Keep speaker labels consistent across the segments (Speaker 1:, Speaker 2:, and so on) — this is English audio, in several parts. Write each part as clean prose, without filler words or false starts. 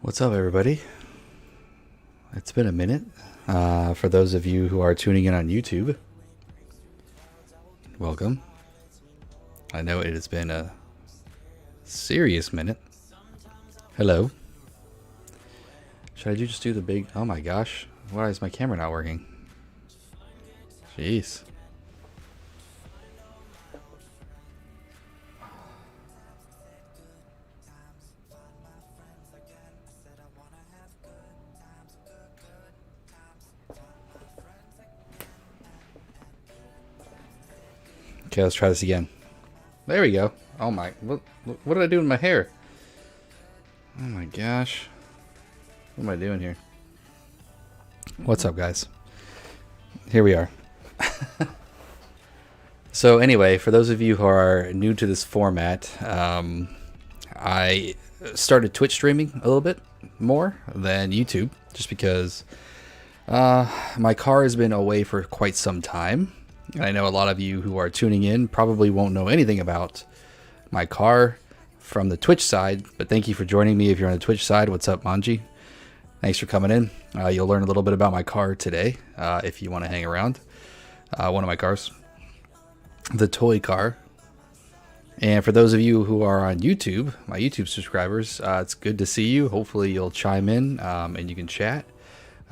Speaker 1: What's up, everybody? It's been a minute. For those of you who are tuning in on YouTube, welcome. I know it has been a serious minute. Hello. Should I just do the big... Oh my gosh. Why is my camera not working? Jeez. Okay, let's try this again. There we go. Oh my... What did I do with my hair? Oh my gosh. What am I doing here? What's up, guys? Here we are. So anyway, for those of you who are new to this format, I started Twitch streaming a little bit more than YouTube, just because my car has been away for quite some time. And I know a lot of you who are tuning in probably won't know anything about my car from the Twitch side, but thank you for joining me if you're on the Twitch side. What's up, Manji? Thanks for coming in. You'll learn a little bit about my car today if you want to hang around. One of my cars, the toy car. And for those of you who are on YouTube, my YouTube subscribers, it's good to see you. Hopefully you'll chime in and you can chat.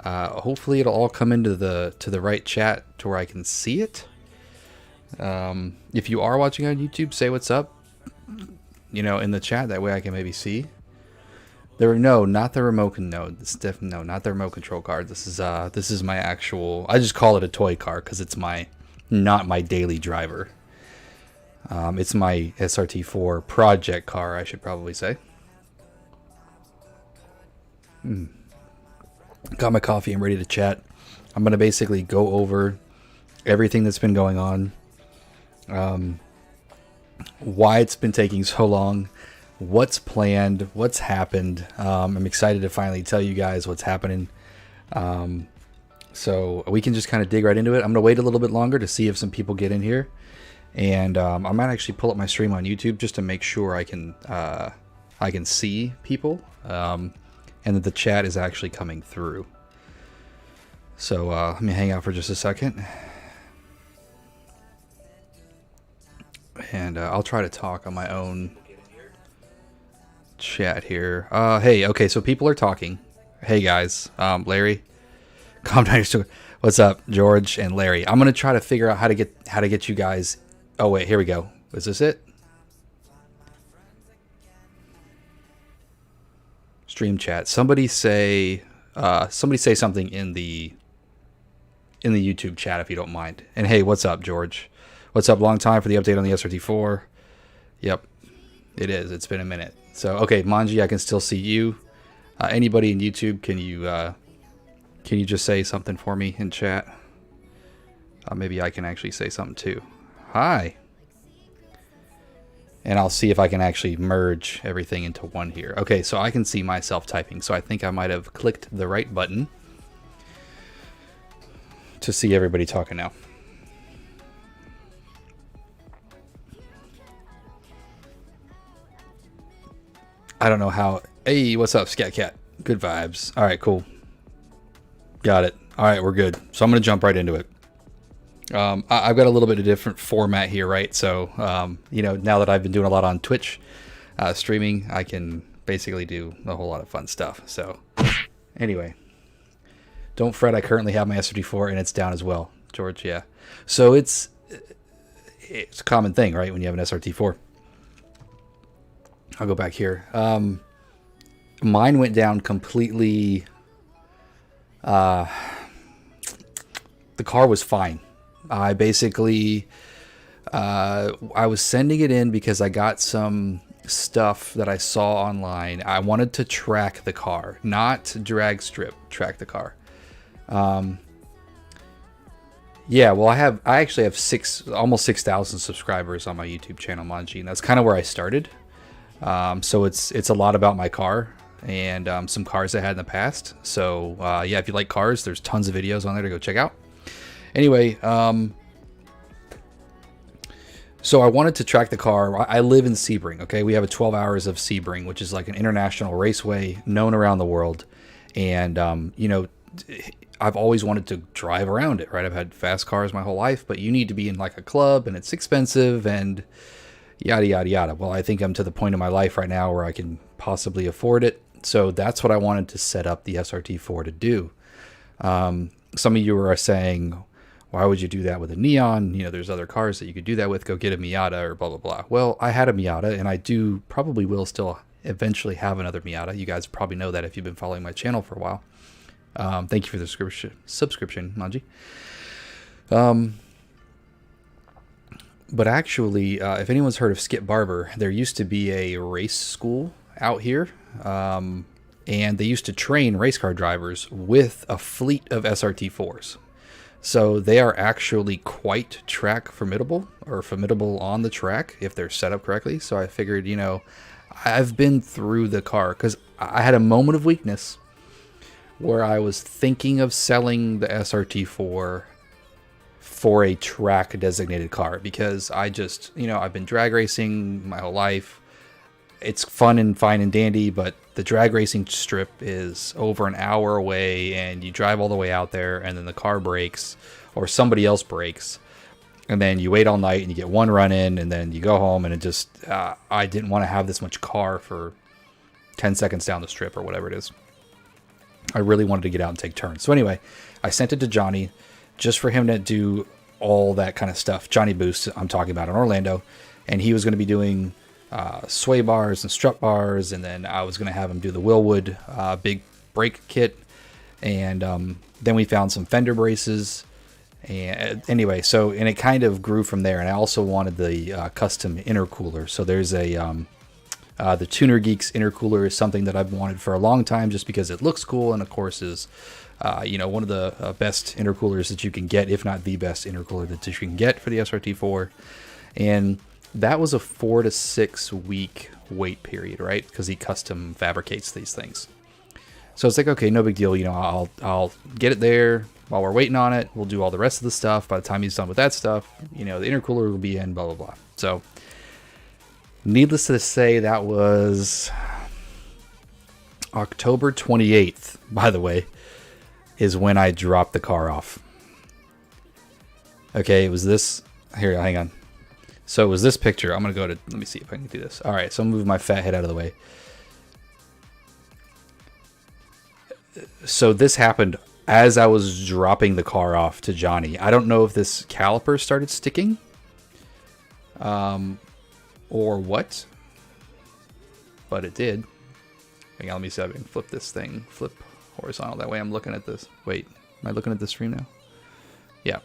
Speaker 1: Hopefully it'll all come into the right chat to where I can see it. If you are watching on YouTube, say what's up, you know, in the chat. That way I can maybe see. Not the remote. No, not the remote control car. This is my actual. I just call it a toy car because it's not my daily driver. It's my SRT4 project car, I should probably say. Got my coffee. I'm ready to chat. I'm gonna basically go over everything that's been going on. Why it's been taking so long. What's planned, what's happened. I'm excited to finally tell you guys what's happening. So we can just kind of dig right into it. I'm going to wait a little bit longer to see if some people get in here. And I might actually pull up my stream on YouTube just to make sure I can see people. And that the chat is actually coming through. So let me hang out for just a second. And I'll try to talk on my own chat here. Hey, okay, so people are talking. Hey guys, Larry, calm down. What's up, George and Larry? I'm gonna try to figure out how to get you guys. Oh wait, here we go. Is this it? Stream chat. Somebody say something in the YouTube chat if you don't mind. And hey, what's up, George? What's up? Long time for the update on the SRT4. Yep, it is. It's been a minute. So, okay, Manji, I can still see you. Anybody in YouTube, can you just say something for me in chat? Maybe I can actually say something too. Hi. And I'll see if I can actually merge everything into one here. Okay, so I can see myself typing. So I think I might have clicked the right button to see everybody talking now. I don't know how. Hey, what's up, Scat Cat? Good vibes. All right, cool. Got it. All right, we're good. So I'm going to jump right into it. I've got a little bit of different format here, right? So, you know, now that I've been doing a lot on Twitch streaming, I can basically do a whole lot of fun stuff. So, anyway, don't fret. I currently have my SRT4 and it's down as well, George. Yeah. So it's a common thing, right? When you have an SRT4. I'll go back here. Mine went down completely. The car was fine. I basically, I was sending it in because I got some stuff that I saw online. I wanted to track the car, not drag strip, track the car. Yeah, well, I actually have almost 6,000 subscribers on my YouTube channel, Manji, and that's kind of where I started. So it's a lot about my car and some cars I had in the past. So yeah, if you like cars, there's tons of videos on there to go check out. Anyway, So I wanted to track the car. I live in Sebring, okay? We have a 12 hours of Sebring, which is like an international raceway known around the world. And, I've always wanted to drive around it, right? I've had fast cars my whole life, but you need to be in like a club and it's expensive and yada, yada, yada. Well, I think I'm to the point in my life right now where I can possibly afford it. So that's what I wanted to set up the SRT4 to do. Some of you are saying, why would you do that with a Neon? There's other cars that you could do that with. Go get a Miata or blah, blah, blah. Well, I had a Miata, and I probably will still eventually have another Miata. You guys probably know that if you've been following my channel for a while. Thank you for the subscription, Manji. But actually, if anyone's heard of Skip Barber, there used to be a race school out here. And they used to train race car drivers with a fleet of SRT4s. So they are actually quite track formidable, or formidable on the track if they're set up correctly. So I figured, I've been through the car because I had a moment of weakness where I was thinking of selling the SRT4 for a track designated car because I just, I've been drag racing my whole life. It's fun and fine and dandy, but the drag racing strip is over an hour away and you drive all the way out there and then the car breaks or somebody else breaks and then you wait all night and you get one run in and then you go home and it just, I didn't want to have this much car for 10 seconds down the strip or whatever it is. I really wanted to get out and take turns. So anyway, I sent it to Johnny just for him to do all that kind of stuff. Johnny Boost, I'm talking about in Orlando, and he was going to be doing sway bars and strut bars, and then I was going to have him do the Willwood big brake kit, and then we found some fender braces, and anyway, and it kind of grew from there. And I also wanted the custom intercooler. So there's the Tuner Geeks intercooler is something that I've wanted for a long time, just because it looks cool, and of course is one of the best intercoolers that you can get, if not the best intercooler that you can get for the SRT4, and that was a 4 to 6 week wait period, right? Because he custom fabricates these things. So it's like, okay, no big deal. I'll get it there while we're waiting on it. We'll do all the rest of the stuff. By the time he's done with that stuff, the intercooler will be in, blah, blah, blah. So needless to say, that was October 28th, by the way, is when I dropped the car off. Okay, it was this. Here, hang on. So it was this picture. I'm going to go to, let me see if I can do this. All right, so I'm moving my fat head out of the way. So this happened as I was dropping the car off to Johnny. I don't know if this caliper started sticking or what, but it did. Hang on, let me see if I can flip this thing. Flip horizontal. That way I'm looking at this. Wait, am I looking at the stream now? Yeah.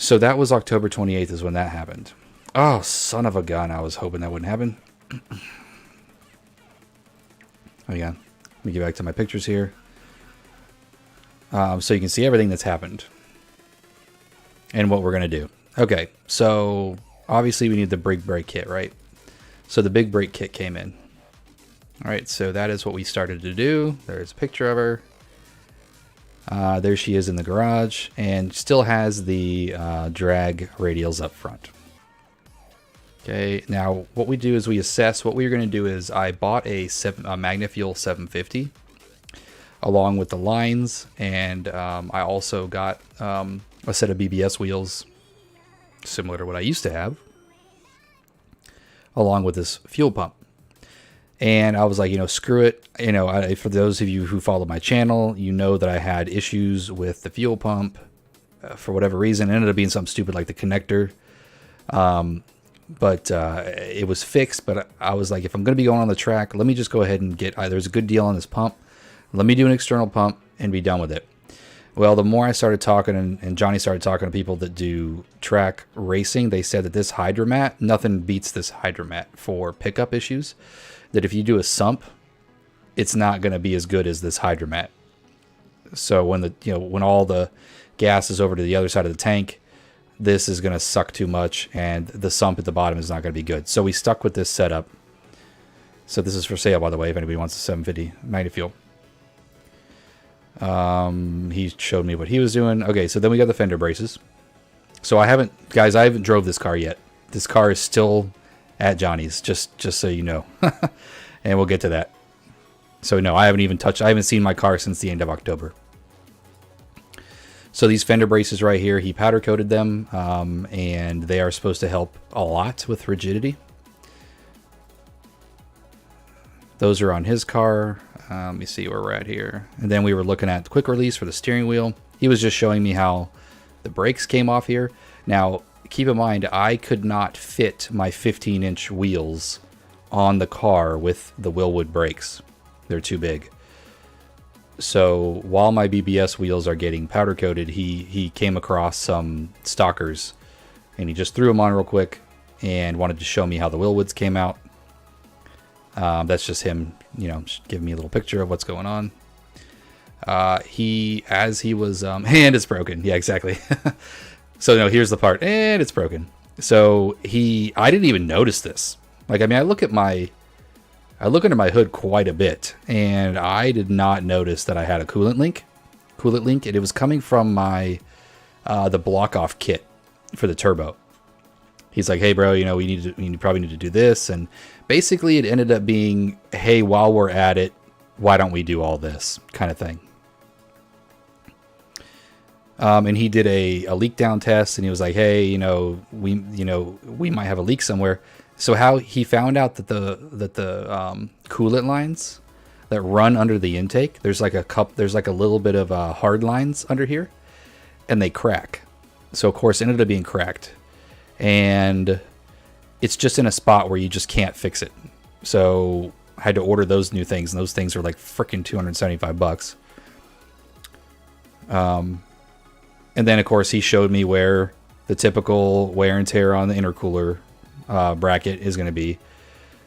Speaker 1: So that was October 28th is when that happened. Oh, son of a gun. I was hoping that wouldn't happen. Hang on. Let me get back to my pictures here. So you can see everything that's happened. And what we're going to do. Okay, so obviously we need the big brake kit, right? So the big brake kit came in. All right, so that is what we started to do. There's a picture of her. There she is in the garage, and still has the drag radials up front. Okay, now what we do is we assess. What we're going to do is I bought a MagnaFuel 750 along with the lines, and I also got a set of BBS wheels similar to what I used to have, along with this fuel pump. And I was like, screw it. For those of you who follow my channel, you know that I had issues with the fuel pump for whatever reason. It ended up being something stupid like the connector. But it was fixed. But I was like, if I'm going to be going on the track, let me just go ahead and get, there's a good deal on this pump. Let me do an external pump and be done with it. Well, the more I started talking and Johnny started talking to people that do track racing, they said that this Hydromat, nothing beats this Hydromat for pickup issues. That if you do a sump, it's not going to be as good as this Hydromat. So when all the gas is over to the other side of the tank, this is going to suck too much, and the sump at the bottom is not going to be good. So we stuck with this setup. So this is for sale, by the way, if anybody wants a 750 MagnaFuel. He showed me what he was doing. Okay, so then we got the fender braces. So I haven't, guys, I haven't drove this car yet. This car is still at Johnny's, just so you know. And we'll get to that. So no, I haven't seen my car since the end of October. So these fender braces right here, he powder coated them, and they are supposed to help a lot with rigidity. Those are on his car. Let me see where we're at here. And then we were looking at the quick release for the steering wheel. He was just showing me how the brakes came off here. Now, keep in mind, I could not fit my 15-inch wheels on the car with the Willwood brakes. They're too big. So while my BBS wheels are getting powder coated, he came across some stockers, and he just threw them on real quick and wanted to show me how the Willwoods came out. That's just him, you know, giving me a little picture of what's going on. And it's broken. Yeah, exactly. So no, here's the part, and it's broken. So I didn't even notice this. Like, I mean, I look under my hood quite a bit, and I did not notice that I had a coolant leak, and it was coming from my the block off kit for the turbo. He's like, hey bro, you know, we probably need to do this, and basically it ended up being, hey, while we're at it, why don't we do all this kind of thing. And he did a leak down test, and he was like, hey, we might have a leak somewhere. So how he found out that the coolant lines that run under the intake, there's like a little bit of hard lines under here, and they crack. So of course it ended up being cracked, and it's just in a spot where you just can't fix it. So I had to order those new things, and those things are like freaking $275. And then of course he showed me where the typical wear and tear on the intercooler bracket is going to be,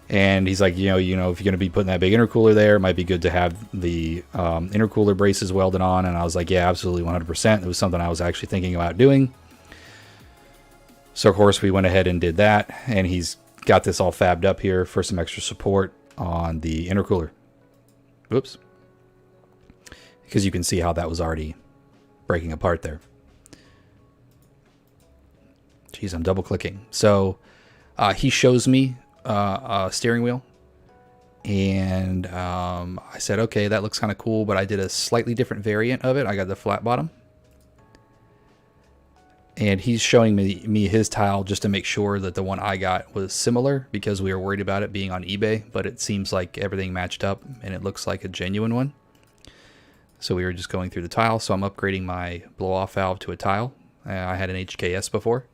Speaker 1: and he's like, if you're going to be putting that big intercooler there, it might be good to have the intercooler braces welded on. And I was like, yeah, absolutely, 100%. It was something I was actually thinking about doing. So of course we went ahead and did that, and he's got this all fabbed up here for some extra support on the intercooler. Oops, because you can see how that was already breaking apart there. Jeez, I'm double clicking. So he shows me a steering wheel, and I said, okay, that looks kind of cool, but I did a slightly different variant of it. I got the flat bottom, and he's showing me his tile just to make sure that the one I got was similar, because we were worried about it being on eBay, but it seems like everything matched up and it looks like a genuine one. So we were just going through the tile. So I'm upgrading my blow-off valve to a tile. I had an HKS before.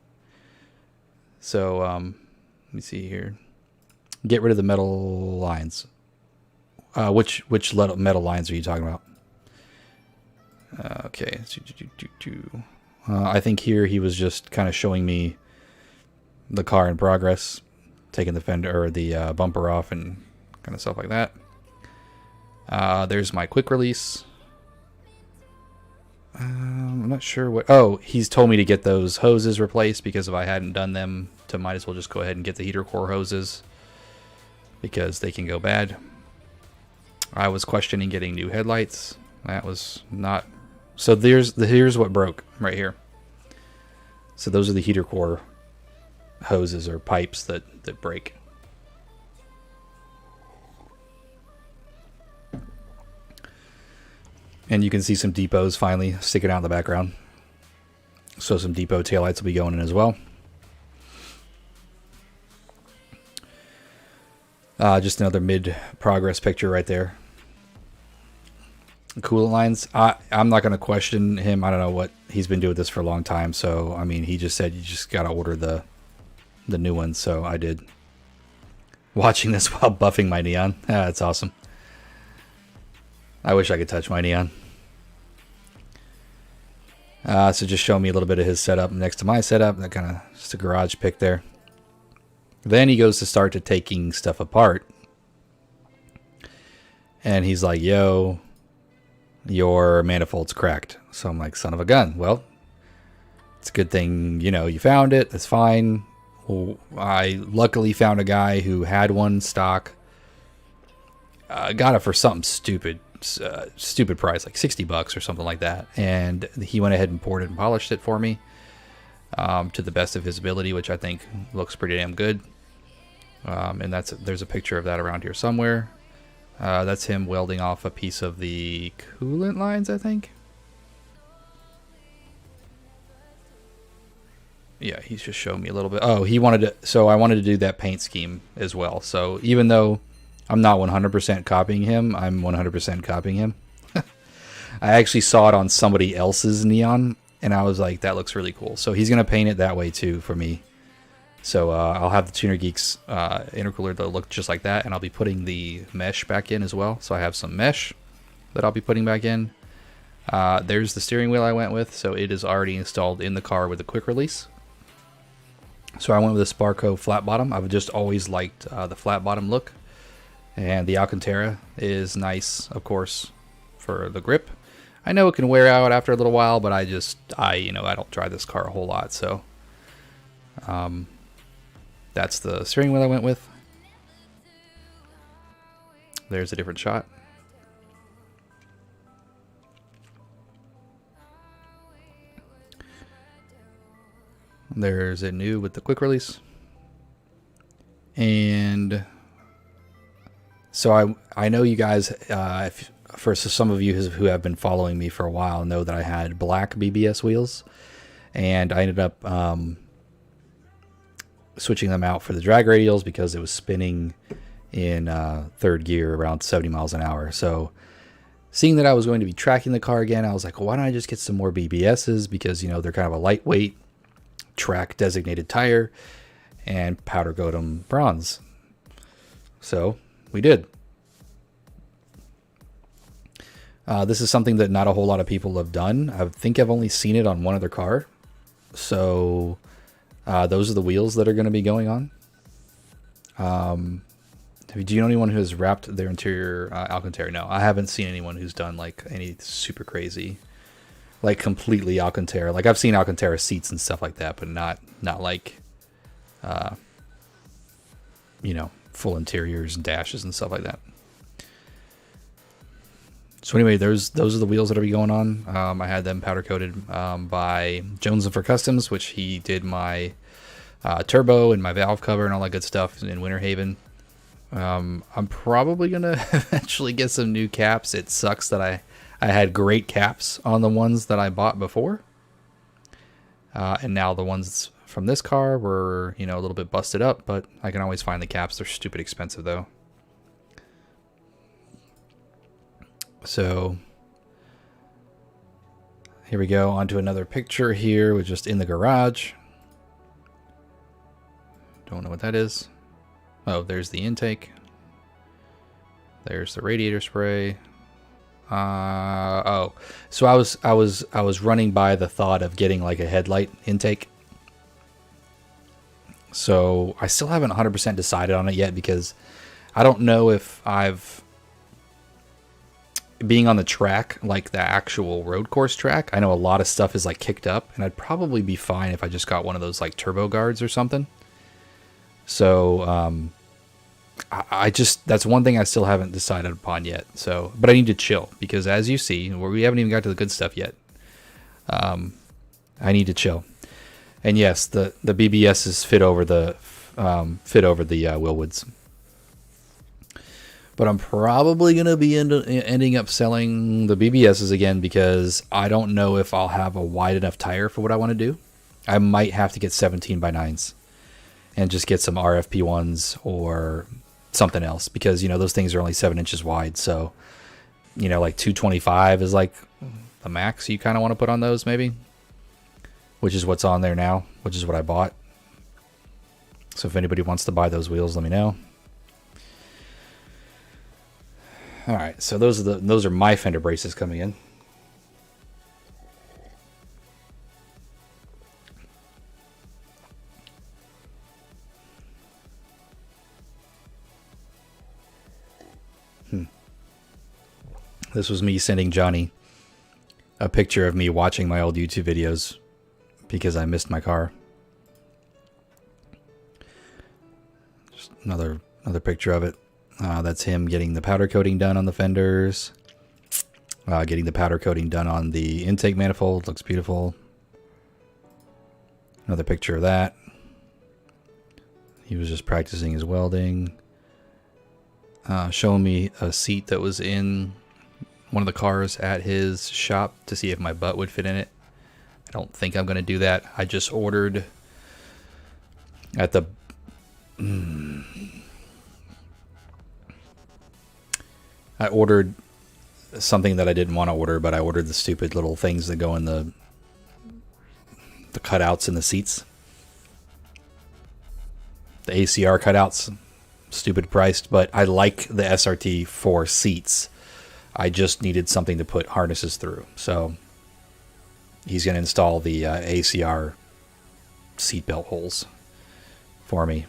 Speaker 1: So let me see here. Get rid of the metal lines. Which metal lines are you talking about? Okay. I think here he was just kind of showing me the car in progress, taking the fender or the bumper off and kind of stuff like that. There's my quick release. I'm not sure what... Oh, he's told me to get those hoses replaced, because if I hadn't done them, might as well just go ahead and get the heater core hoses, because they can go bad. I was questioning getting new headlights. That was not... So here's what broke right here. So those are the heater core hoses or pipes that break. And you can see some depots finally sticking out in the background. So some depot taillights will be going in as well. Just another mid-progress picture right there. Coolant lines. I'm not going to question him. I don't know what he's been doing this for a long time. So, I mean, he just said you just got to order the new ones. So I did. Watching this while buffing my Neon. That's awesome. I wish I could touch my Neon. So just show me a little bit of his setup next to my setup. That kind of just a garage pic there. Then he goes to start to taking stuff apart. And he's like, yo, your manifold's cracked. So I'm like, son of a gun. Well, it's a good thing, you found it. That's fine. Well, I luckily found a guy who had one stock. Got it for something stupid price, like $60 or something like that. And he went ahead and poured it and polished it for me. to the best of his ability, which I think looks pretty damn good. And there's a picture of that around here somewhere. That's him welding off a piece of the coolant lines, I think. Yeah, he's just showing me a little bit. Oh, he wanted to, so I wanted to do that paint scheme as well. So even though I'm not 100% copying him, I'm 100% copying him. I actually saw it on somebody else's neon, and I was like, that looks really cool. So he's going to paint it that way too for me. So I'll have the Tuner Geeks intercooler that look just like that, and I'll be putting the mesh back in as well. So I have some mesh that I'll be putting back in. There's the steering wheel I went with, so it is already installed in the car with a quick release. So I went with a Sparco flat bottom. I've just always liked the flat bottom look. And the Alcantara is nice, of course, for the grip. I know it can wear out after a little while, but I don't drive this car a whole lot, so that's the steering wheel I went with. There's a different shot. There's a new with the quick release. And so I know you guys, for some of you who have been following me for a while, know that I had black BBS wheels. And I ended up switching them out for the drag radials because it was spinning in third gear around 70 miles an hour. So seeing that I was going to be tracking the car again, I was like, well, why don't I just get some more BBSs, because they're kind of a lightweight track designated tire, and powder coat them bronze. So we did. This is something that not a whole lot of people have done. I think I've only seen it on one other car. So those are the wheels that are going to be going on. Do you know anyone who has wrapped their interior Alcantara? No, I haven't seen anyone who's done like any super crazy, like completely Alcantara. Like I've seen Alcantara seats and stuff like that, but not like, full interiors and dashes and stuff like that. So anyway, those are the wheels that'll be going on. I had them powder coated by Jones & For Customs, which he did my turbo and my valve cover and all that good stuff in Winter Haven. I'm probably gonna eventually get some new caps. It sucks that I had great caps on the ones that I bought before, and now the ones from this car were a little bit busted up, but I can always find the caps. They're stupid expensive though. So here we go, onto another picture here with just in the garage. Don't know what that is. Oh, there's the intake. There's the radiator spray. Oh, so I was running by the thought of getting like a headlight intake. So I still haven't 100% decided on it yet, because I don't know if being on the track, like the actual road course track, I know a lot of stuff is like kicked up, and I'd probably be fine if I just got one of those like turbo guards or something. So I just, that's one thing I still haven't decided upon yet. So, but I need to chill, because as you see, we haven't even got to the good stuff yet. I need to chill. And yes, the BBSs fit over the Willwoods. But I'm probably going to be ending up selling the BBSs again, because I don't know if I'll have a wide enough tire for what I want to do. I might have to get 17x9s and just get some RFP1s or something else, because those things are only 7 inches wide. So like 225 is like the max you kind of want to put on those, maybe, which is what's on there now, which is what I bought. So if anybody wants to buy those wheels, let me know. All right, so those are my fender braces coming in. This was me sending Johnny a picture of me watching my old YouTube videos because I missed my car. Just another picture of it. That's him getting the powder coating done on the fenders. Getting the powder coating done on the intake manifold. Looks beautiful. Another picture of that. He was just practicing his welding. Showing me a seat that was in one of the cars at his shop to see if my butt would fit in it. I don't think I'm going to do that. I just ordered at the... I ordered something that I didn't want to order, but I ordered the stupid little things that go in the cutouts in the seats. The ACR cutouts. Stupid priced, but I like the SRT4 seats. I just needed something to put harnesses through. So he's going to install the ACR seatbelt holes for me.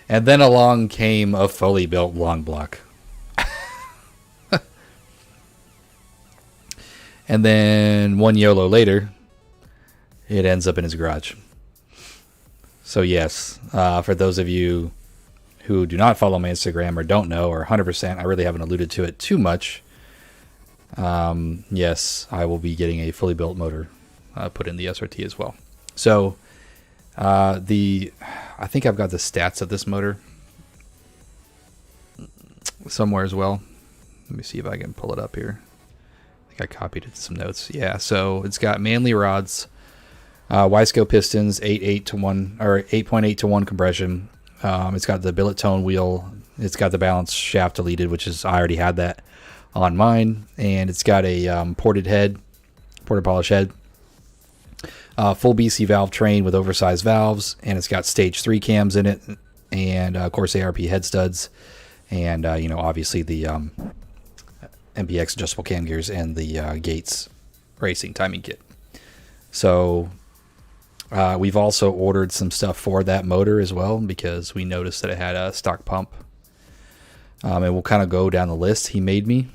Speaker 1: And then along came a fully built long block. And then one YOLO later, it ends up in his garage. So yes, for those of you who do not follow my Instagram or don't know, or 100%, I really haven't alluded to it too much. Yes, I will be getting a fully built motor put in the SRT as well. So I think I've got the stats of this motor somewhere as well. Let me see if I can pull it up here. I think I copied it some notes. Yeah, so it's got Manley rods, Y-scale pistons, 8.8 to 1 or 8.8 to 1 compression. It's got the billet tone wheel. It's got the balance shaft deleted, which is I already had that on mine, and it's got a ported polish head, full BC valve train with oversized valves, and it's got stage 3 cams in it, and of course ARP head studs, and obviously the MPX adjustable cam gears and the Gates racing timing kit. So we've also ordered some stuff for that motor as well because we noticed that it had a stock pump. And we'll kind of go down the list he made me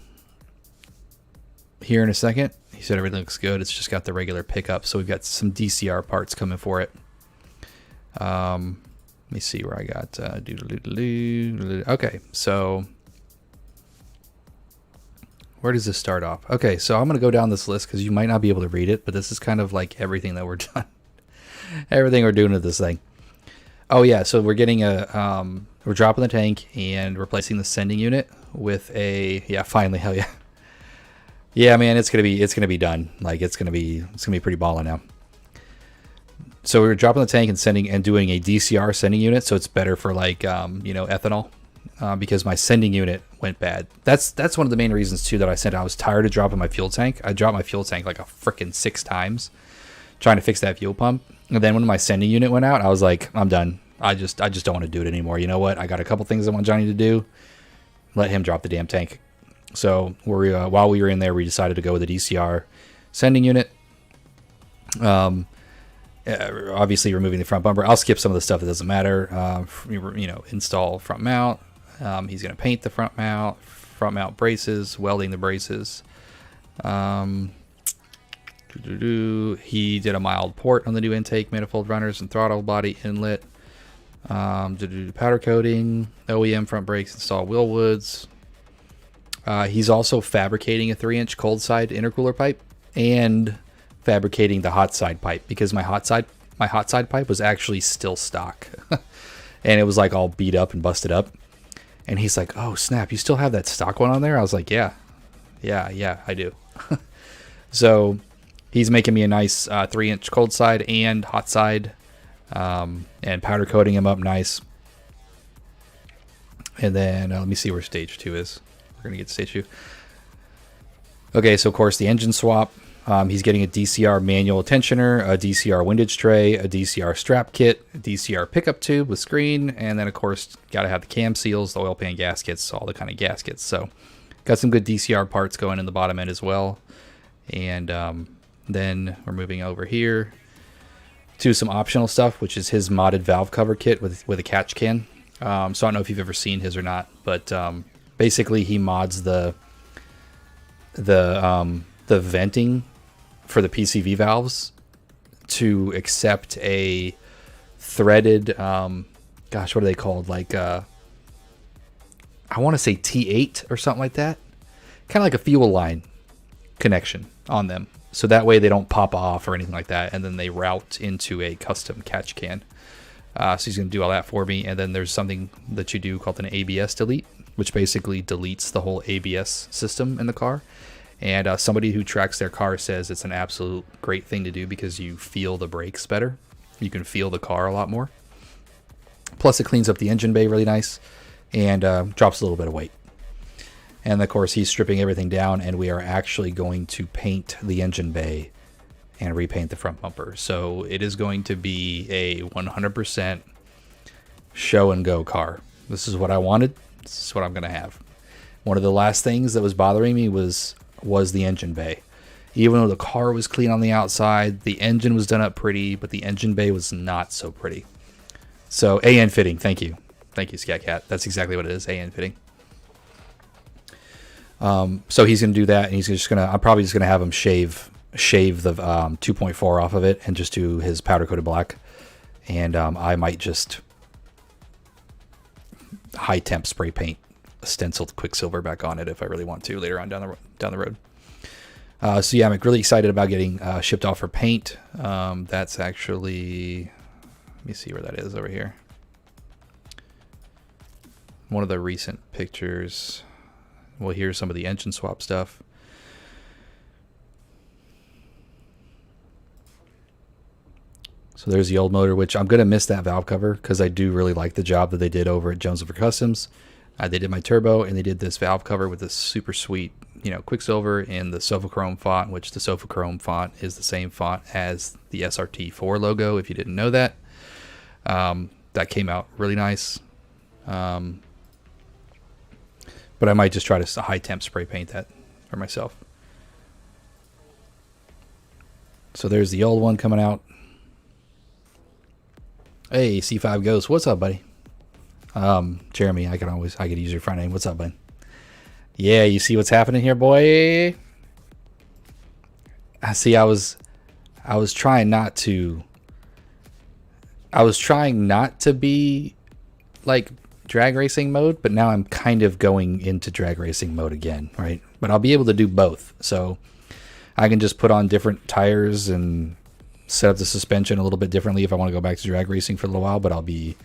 Speaker 1: here in a second. He said everything looks good. It's just got the regular pickup. So we've got some DCR parts coming for it. Let me see where I got. Okay, so where does this start off? Okay, so I'm going to go down this list because you might not be able to read it, but this is kind of like everything that we're done. Everything we're doing with this thing. Oh yeah, so we're getting we're dropping the tank and replacing the sending unit with a, finally, hell yeah. Yeah, man, it's gonna be done. Like it's gonna be pretty ballin' now. So we were dropping the tank and doing a DCR sending unit, so it's better for like ethanol. Because my sending unit went bad. That's one of the main reasons too that I said I was tired of dropping my fuel tank. I dropped my fuel tank like a freaking 6 times trying to fix that fuel pump. And then when my sending unit went out, I was like, I'm done. I just don't want to do it anymore. You know what? I got a couple things I want Johnny to do. Let him drop the damn tank. So while we were in there, we decided to go with a DCR sending unit. Obviously removing the front bumper. I'll skip some of the stuff that doesn't matter. Install front mount. He's going to paint the front mount braces, welding the braces. He did a mild port on the new intake, manifold runners, and throttle body inlet. Powder coating, OEM front brakes, install wheel woods. He's also fabricating a 3-inch cold side intercooler pipe and fabricating the hot side pipe because my hot side pipe was actually still stock. And it was like all beat up and busted up. And he's like, "Oh snap, you still have that stock one on there?" I was like, yeah, I do. So he's making me a nice 3-inch cold side and hot side, and powder coating him up nice. And then let me see where stage 2 is. We're gonna get to stage 2. Okay, so of course the engine swap. He's getting a DCR manual tensioner, a DCR windage tray, a DCR strap kit, a DCR pickup tube with screen, and then of course got to have the cam seals, the oil pan gaskets, all the kind of gaskets. So got some good DCR parts going in the bottom end as well. And then we're moving over here to some optional stuff, which is his modded valve cover kit with a catch can. So I don't know if you've ever seen his or not, but basically he mods the venting for the PCV valves to accept a threaded, what are they called? Like, I want to say T8 or something like that. Kind of like a fuel line connection on them. so that way they don't pop off or anything like that, and then they route into a custom catch can. So he's going to do all that for me, and then there's something that you do called an ABS delete, which basically deletes the whole ABS system in the car. And somebody who tracks their car says it's an absolute great thing to do because you feel the brakes better. You can feel the car a lot more. Plus, it cleans up the engine bay really nice and drops a little bit of weight. And of course, he's stripping everything down, and we are actually going to paint the engine bay and repaint the front bumper. So it is going to be a 100% show and go car. This is what I wanted. This is what I'm going to have. One of the last things that was bothering me was the engine bay. Even though the car was clean on the outside, the engine was done up pretty, but the engine bay was not so pretty. So AN fitting, thank you. Thank you, Scat Cat. That's exactly what it is, AN fitting. So he's going to do that, and I'm probably just going to have him shave the 2.4 off of it and just do his powder coated black. And I might just high temp spray paint a stenciled Quicksilver back on it if I really want to later on down the road. So yeah, I'm really excited about getting shipped off for paint. That's actually, let me see where that is over here. One of the recent pictures. Well, here's some of the engine swap stuff. So there's the old motor, which I'm going to miss that valve cover because I do really like the job that they did over at Jones River Customs. They did my turbo, and they did this valve cover with this super sweet, Quicksilver in the Sofachrome font, which the Sofachrome font is the same font as the SRT4 logo, if you didn't know that. That came out really nice. But I might just try to high temp spray paint that for myself. So there's the old one coming out. Hey, C5 Ghost, what's up, buddy? Jeremy, I could use your front name. What's up, bud? Yeah, you see what's happening here, boy? I see. I was trying not to be like drag racing mode, but now I'm kind of going into drag racing mode again, right? But I'll be able to do both. So I can just put on different tires and set up the suspension a little bit differently if I want to go back to drag racing for a little while, but I'll be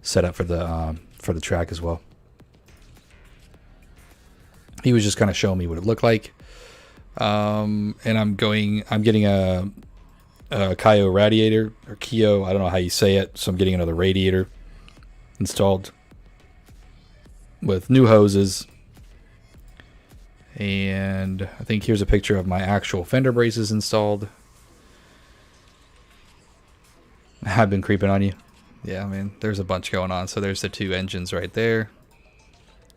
Speaker 1: set up for the track as well. He was just kind of showing me what it looked like. And I'm getting a Kyo radiator, or Kyo, I don't know how you say it. So I'm getting another radiator installed with new hoses. And I think here's a picture of my actual fender braces installed. I've been creeping on you. Yeah, man, there's a bunch going on. So there's the two engines right there.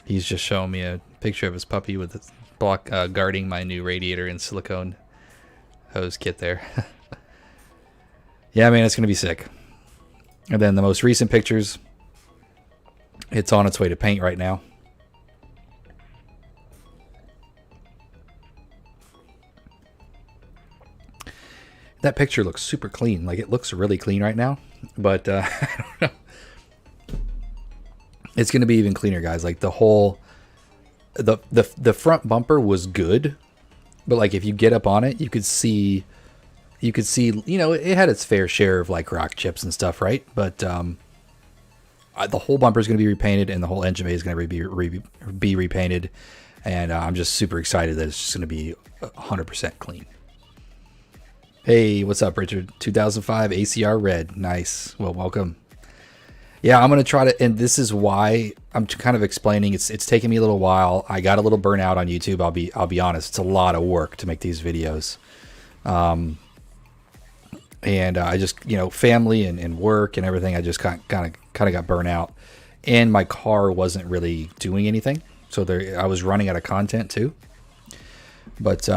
Speaker 1: He's just showing me a picture of his puppy with the block guarding my new radiator and silicone hose kit there. Yeah, man, it's going to be sick. And then the most recent pictures, it's on its way to paint right now. That picture looks super clean. Like, it looks really clean right now. But I don't know. It's going to be even cleaner, guys. Like, the whole... The front bumper was good. But, like, if you get up on it, you could see... it had its fair share of, like, rock chips and stuff, right? But the whole bumper is going to be repainted, and the whole engine bay is going to be repainted. And I'm just super excited that it's just going to be 100% clean. Hey, what's up, Richard? 2005 ACR Red. Nice. Well, welcome. Yeah, I'm going to try to, and this is why I'm kind of explaining. It's taken me a little while. I got a little burnout on YouTube. I'll be honest. It's a lot of work to make these videos. And I just, family and work and everything, I just kind of got burnt out. And my car wasn't really doing anything. So I was running out of content too. But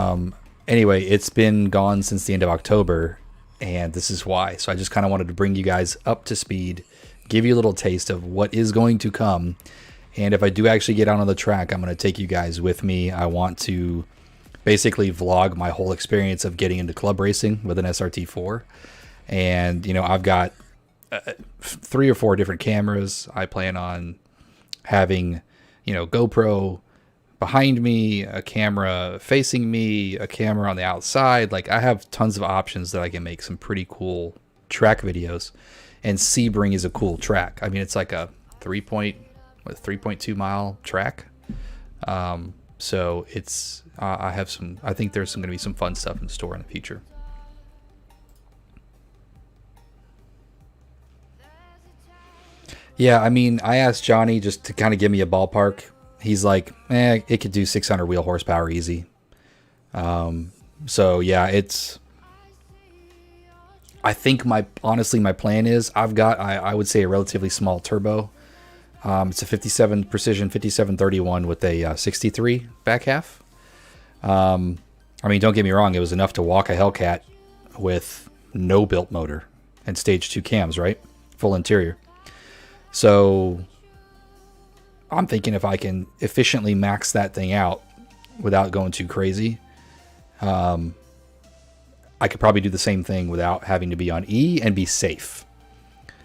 Speaker 1: anyway, it's been gone since the end of October, and this is why. So I just kind of wanted to bring you guys up to speed, give you a little taste of what is going to come. And if I do actually get out on the track, I'm going to take you guys with me. I want to basically vlog my whole experience of getting into club racing with an SRT4. And, I've got 3 or 4 different cameras. I plan on having, GoPro, behind me, a camera facing me, a camera on the outside. Like, I have tons of options that I can make some pretty cool track videos. And Sebring is a cool track. I mean, it's like a 3.2 mile track. So it's I think there's going to be some fun stuff in store in the future. Yeah, I mean, I asked Johnny just to kind of give me a ballpark. He's like, it could do 600 wheel horsepower easy. So yeah, I think honestly my plan is I've got I would say a relatively small turbo. It's a 57 Precision 5731 with a 63 back half. I mean, don't get me wrong, it was enough to walk a Hellcat with no built motor and stage 2 cams, right? Full interior. So I'm thinking if I can efficiently max that thing out without going too crazy, I could probably do the same thing without having to be on E and be safe.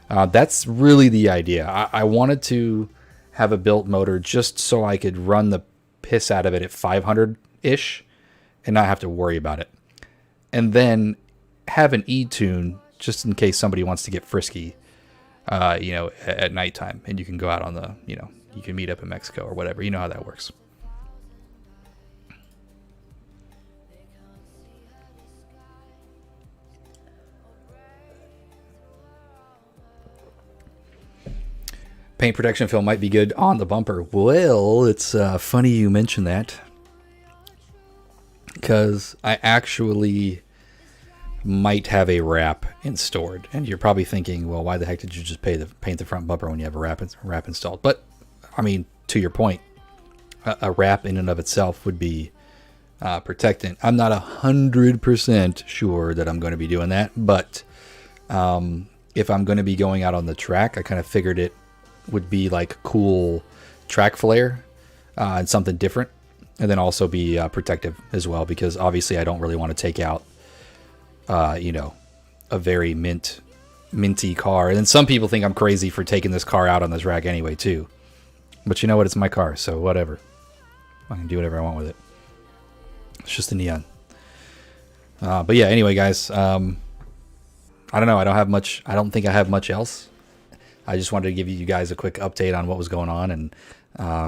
Speaker 1: That's really the idea. I wanted to have a built motor just so I could run the piss out of it at 500-ish and not have to worry about it. And then have an E-tune just in case somebody wants to get frisky, at nighttime. And you can go out on the, you can meet up in Mexico or whatever. You know how that works. Paint protection film might be good on the bumper. Well, it's funny you mention that, because I actually might have a wrap installed. And you're probably thinking, well, why the heck did you just paint the front bumper when you have a wrap installed? But, I mean, to your point, a wrap in and of itself would be protectant. I'm not 100% sure that I'm going to be doing that, but if I'm going to be going out on the track, I kind of figured it would be like cool track flare and something different, and then also be protective as well, because obviously I don't really want to take out a very minty car. And then some people think I'm crazy for taking this car out on this rack anyway too, but you know what, it's my car, so whatever, I can do whatever I want with it. It's just a neon. But yeah, anyway guys, I don't know, I don't think I have much else. I just wanted to give you guys a quick update on what was going on, and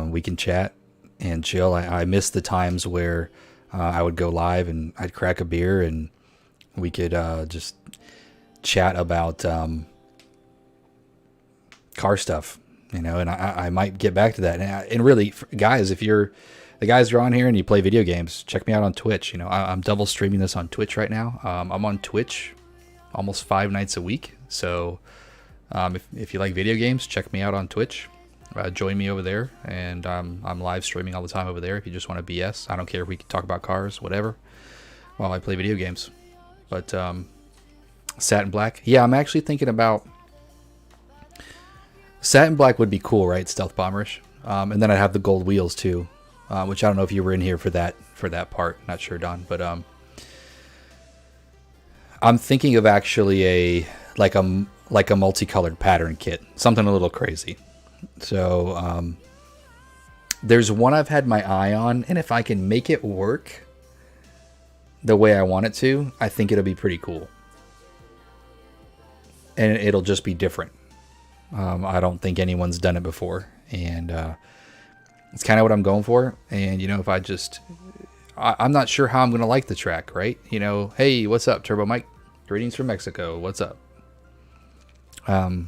Speaker 1: we can chat and chill. I missed the times where I would go live and I'd crack a beer and we could just chat about car stuff, and I might get back to that. And really, guys, if you're the guys who are on here and you play video games, check me out on Twitch. I'm double streaming this on Twitch right now. I'm on Twitch almost 5 nights a week, so if you like video games, check me out on Twitch. Join me over there, and I'm live streaming all the time over there. If you just want to BS, I don't care if we can talk about cars, whatever, while I play video games. But Satin Black, yeah, I'm actually thinking about Satin Black would be cool, right? Stealth Bomberish, and then I'd have the gold wheels too, which I don't know if you were in here for that part. Not sure, Don, but I'm thinking of actually a multicolored pattern kit, something a little crazy. So there's one I've had my eye on, and if I can make it work the way I want it to, I think it'll be pretty cool. And it'll just be different. I don't think anyone's done it before, and it's kind of what I'm going for. And if I'm not sure how I'm going to like the track, right? Hey, what's up, Turbo Mike? Greetings from Mexico. What's up? I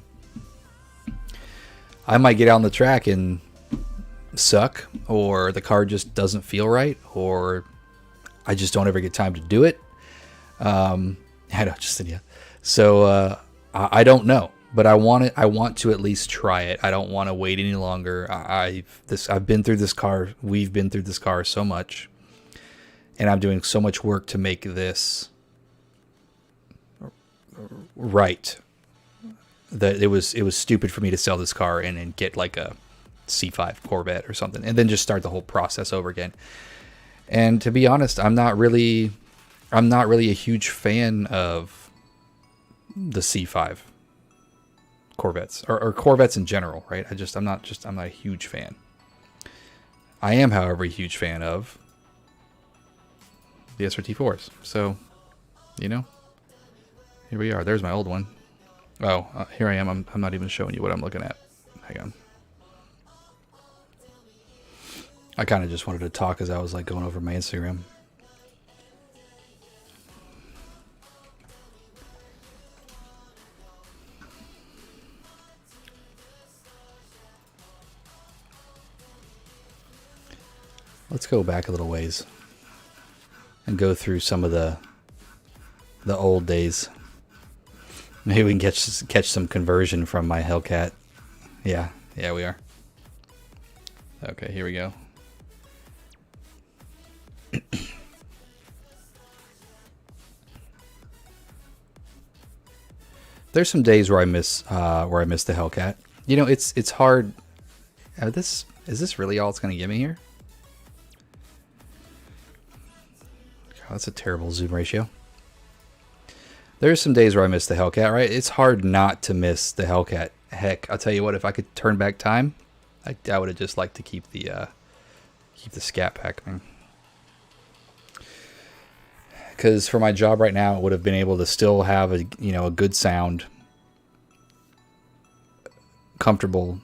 Speaker 1: might get out on the track and suck, or the car just doesn't feel right, or I just don't ever get time to do it. I know, Justin, yeah. So I don't know, but I want to at least try it. I don't want to wait any longer. I've been through this car. We've been through this car so much, and I'm doing so much work to make this right, that it was stupid for me to sell this car and get like a C5 Corvette or something, and then just start the whole process over again. And to be honest, I'm not really a huge fan of the C5 Corvettes or Corvettes in general, right? I'm not a huge fan. I am, however, a huge fan of the SRT4s. So, you know, here we are. There's my old one. Oh, here I am. I'm not even showing you what I'm looking at. Hang on. I kind of just wanted to talk as I was like going over my Instagram. Let's go back a little ways and go through some of the old days. Maybe we can catch some conversion from my Hellcat. Yeah, we are. Okay, here we go. There's some days where I miss the Hellcat. You know, it's hard. Is this really all it's going to give me here? God, that's a terrible zoom ratio. There's some days where I miss the Hellcat, right? It's hard not to miss the Hellcat. Heck, I'll tell you what, if I could turn back time, I would have just liked to keep the Scat Pack, man. Because for my job right now, it would have been able to still have a good sound, comfortable,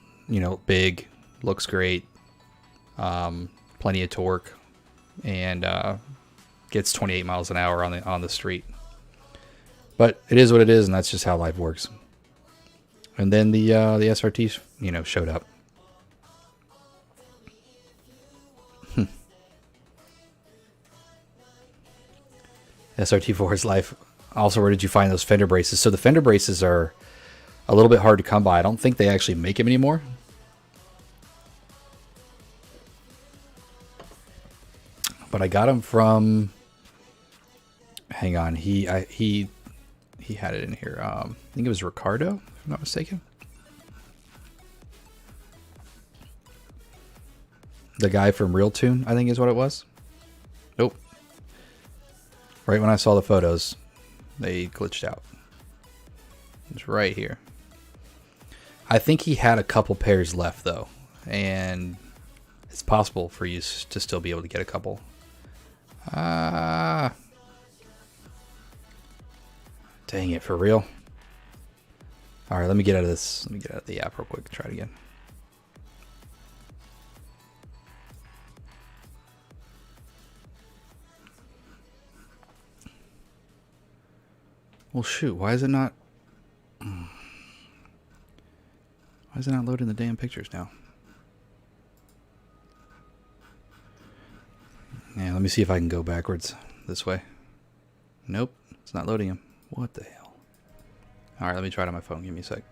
Speaker 1: big, looks great, plenty of torque, and gets 28 miles an hour on the street. But it is what it is, and that's just how life works. And then the SRT, showed up. SRT4's life. Also, where did you find those fender braces? So the fender braces are a little bit hard to come by. I don't think they actually make them anymore. But I got them from... Hang on. He had it in here. I think it was Ricardo, if I'm not mistaken. The guy from Real Tune, I think is what it was. Nope. Right when I saw the photos, they glitched out. It's right here. I think he had a couple pairs left, though. And it's possible for you to still be able to get a couple. Dang it, for real? Alright, let me get out of this. Let me get out of the app real quick. Try it again. Well, shoot. Why is it not... Why is it not loading the damn pictures now? Yeah, let me see if I can go backwards this way. Nope, it's not loading them. What the hell? Alright, let me try it on my phone. Give me a sec.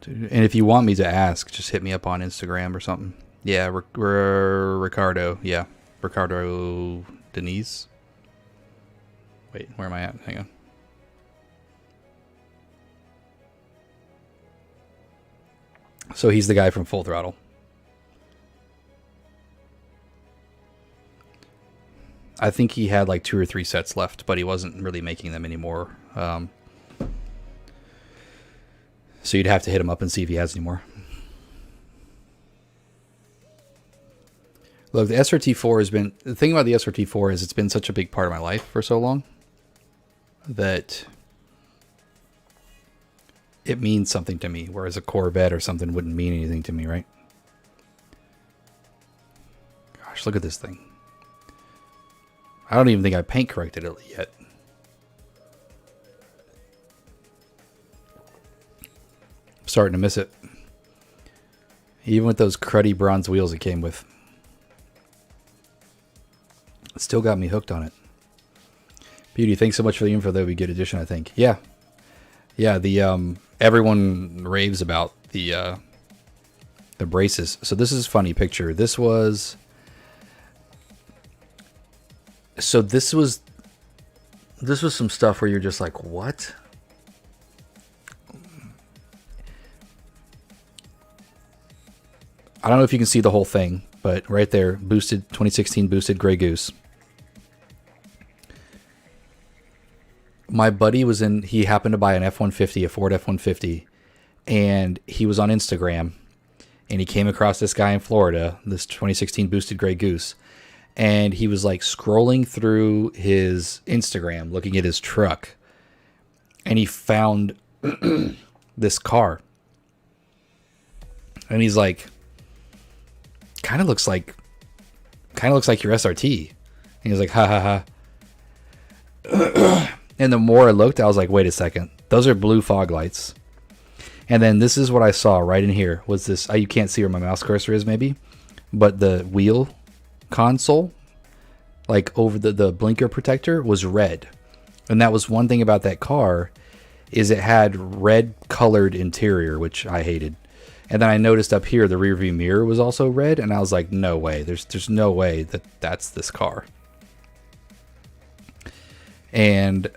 Speaker 1: And if you want me to ask, just hit me up on Instagram or something. Yeah, Ricardo. Yeah, Ricardo Denise. Wait, where am I at? Hang on. So he's the guy from Full Throttle. I think he had like 2 or 3 sets left, but he wasn't really making them anymore. So you'd have to hit him up and see if he has any more. Look, the SRT4 has been... The thing about the SRT4 is it's been such a big part of my life for so long that it means something to me, whereas a Corvette or something wouldn't mean anything to me, right? Gosh, look at this thing. I don't even think I paint corrected it yet. I'm starting to miss it. Even with those cruddy bronze wheels it came with. It still got me hooked on it. Beauty, thanks so much for the info. That would be a good addition, I think. Yeah. Yeah, the everyone raves about the braces. So this is a funny picture. This was... So this was some stuff where you're just like, what? I don't know if you can see the whole thing, but right there, boosted 2016 boosted Grey Goose. My buddy was in, he happened to buy an F-150, a Ford F-150, and he was on Instagram, and he came across this guy in Florida, this 2016 boosted Grey Goose, and he was like scrolling through his Instagram, looking at his truck, and he found this car. And he's like, kind of looks like your SRT. And he was like, ha ha ha. And the more I looked, I was like, wait a second. Those are blue fog lights. And then this is what I saw right in here. Was this, you can't see where my mouse cursor is maybe, but the wheel console, like over the blinker protector, was red. And that was one thing about that car, is it had red colored interior, which I hated. And then I noticed up here the rear view mirror was also red, and I was like, no way. There's no way that's this car. And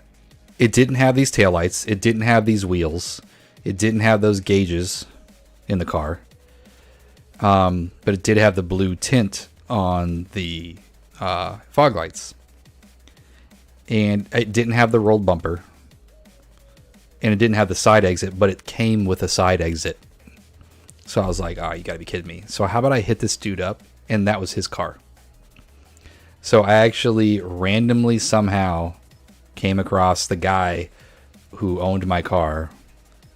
Speaker 1: it didn't have these taillights. It didn't have these wheels. It didn't have those gauges in the car. But it did have the blue tint on the fog lights. And it didn't have the rolled bumper. And it didn't have the side exit, but it came with a side exit. So I was like, oh, you gotta be kidding me. So how about I hit this dude up? And that was his car. So I actually randomly somehow came across the guy who owned my car,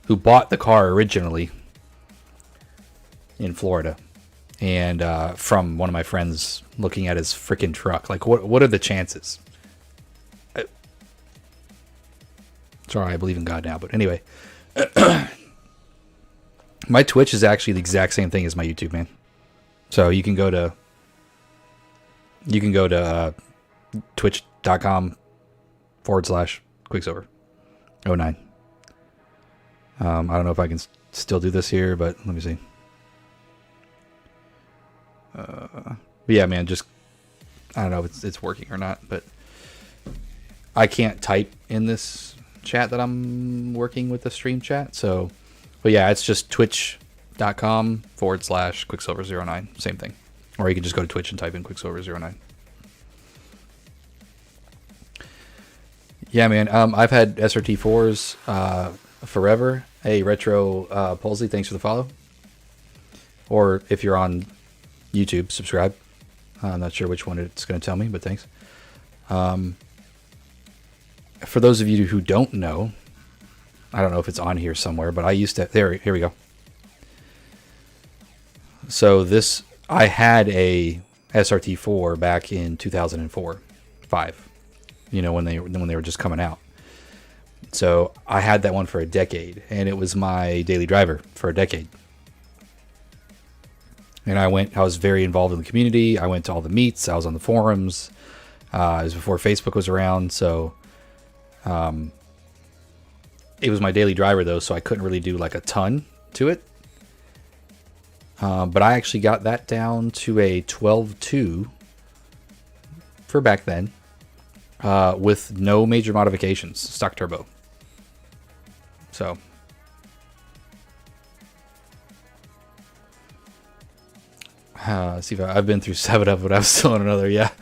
Speaker 1: who bought the car originally in Florida. And from one of my friends looking at his freaking truck. Like, what are the chances? Sorry, I believe in God now. But anyway. My Twitch is actually the exact same thing as my YouTube, man. So you can go to twitch.com/Quicksilver09. I don't know if I can still do this here, but let me see. But yeah, man, just, I don't know if it's working or not, but I can't type in this chat that I'm working with the stream chat. So, but yeah, it's just twitch.com/Quicksilver09. Same thing. Or you can just go to Twitch and type in Quicksilver09. Yeah, man. I've had SRT4s forever. Hey, Retro Polsey, thanks for the follow. Or if you're on YouTube, subscribe. I'm not sure which one it's going to tell me, but thanks. For those of you who don't know, I don't know if it's on here somewhere, but I used to, here we go. So this, I had a SRT4 back in 2004, 5, when they were just coming out. So I had that one for a decade, and it was my daily driver for a decade. And I was very involved in the community. I went to all the meets. I was on the forums. It was before Facebook was around, so it was my daily driver though, so I couldn't really do like a ton to it. But I actually got that down to a 12.2 for back then, with no major modifications, stock turbo. So see if I've been through 7 of it, but I'm still on another. Yep,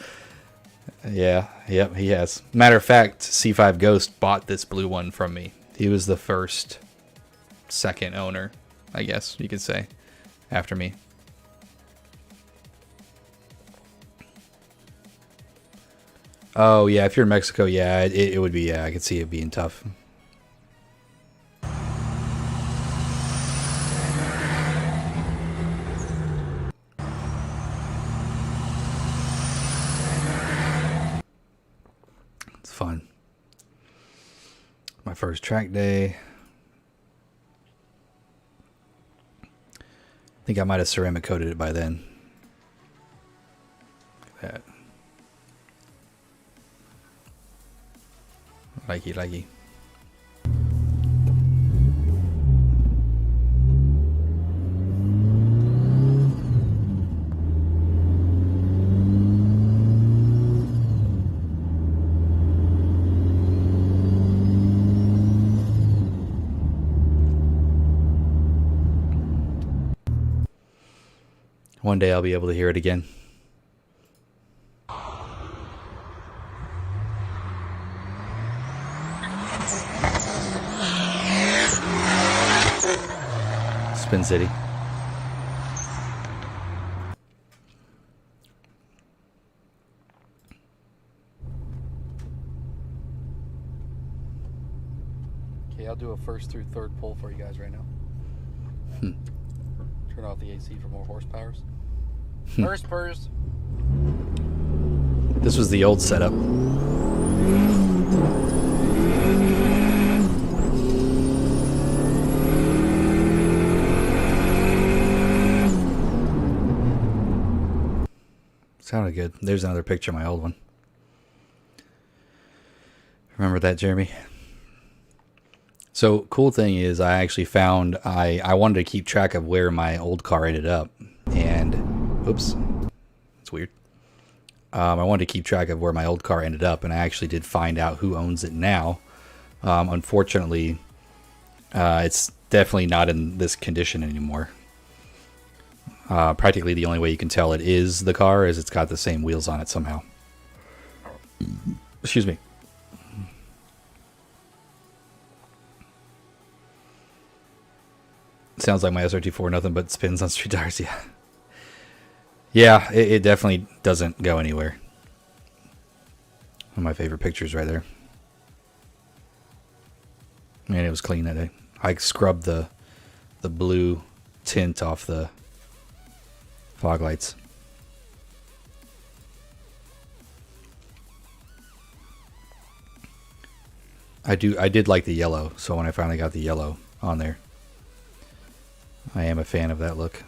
Speaker 1: he has. Matter of fact, C5 Ghost bought this blue one from me. He was the second owner, I guess you could say, after me. Oh yeah, if you're in Mexico, yeah, it would be. Yeah, I could see it being tough. It's fun. My first track day. I think I might have ceramic coated it by then. Look at that. Likey. One day I'll be able to hear it again. Spin City. Okay, I'll do a first through third pull for you guys right now. Turn off the AC for more horsepowers. First burst. This was the old setup. Sounded good. There's another picture of my old one. Remember that, Jeremy? So, cool thing is I actually found, I wanted to keep track of where my old car ended up. And, oops, that's weird. I wanted to keep track of where my old car ended up, and I actually did find out who owns it now. Unfortunately, it's definitely not in this condition anymore. Practically the only way you can tell it is the car is it's got the same wheels on it somehow. Excuse me. Sounds like my SRT4, nothing but spins on street tires, yeah. Yeah, it definitely doesn't go anywhere. One of my favorite pictures right there. Man, it was clean that day. I scrubbed the blue tint off the fog lights. I did like the yellow, so when I finally got the yellow on there, I am a fan of that look.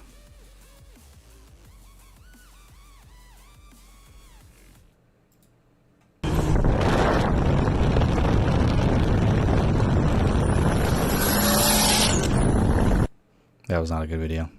Speaker 1: That was not a good video.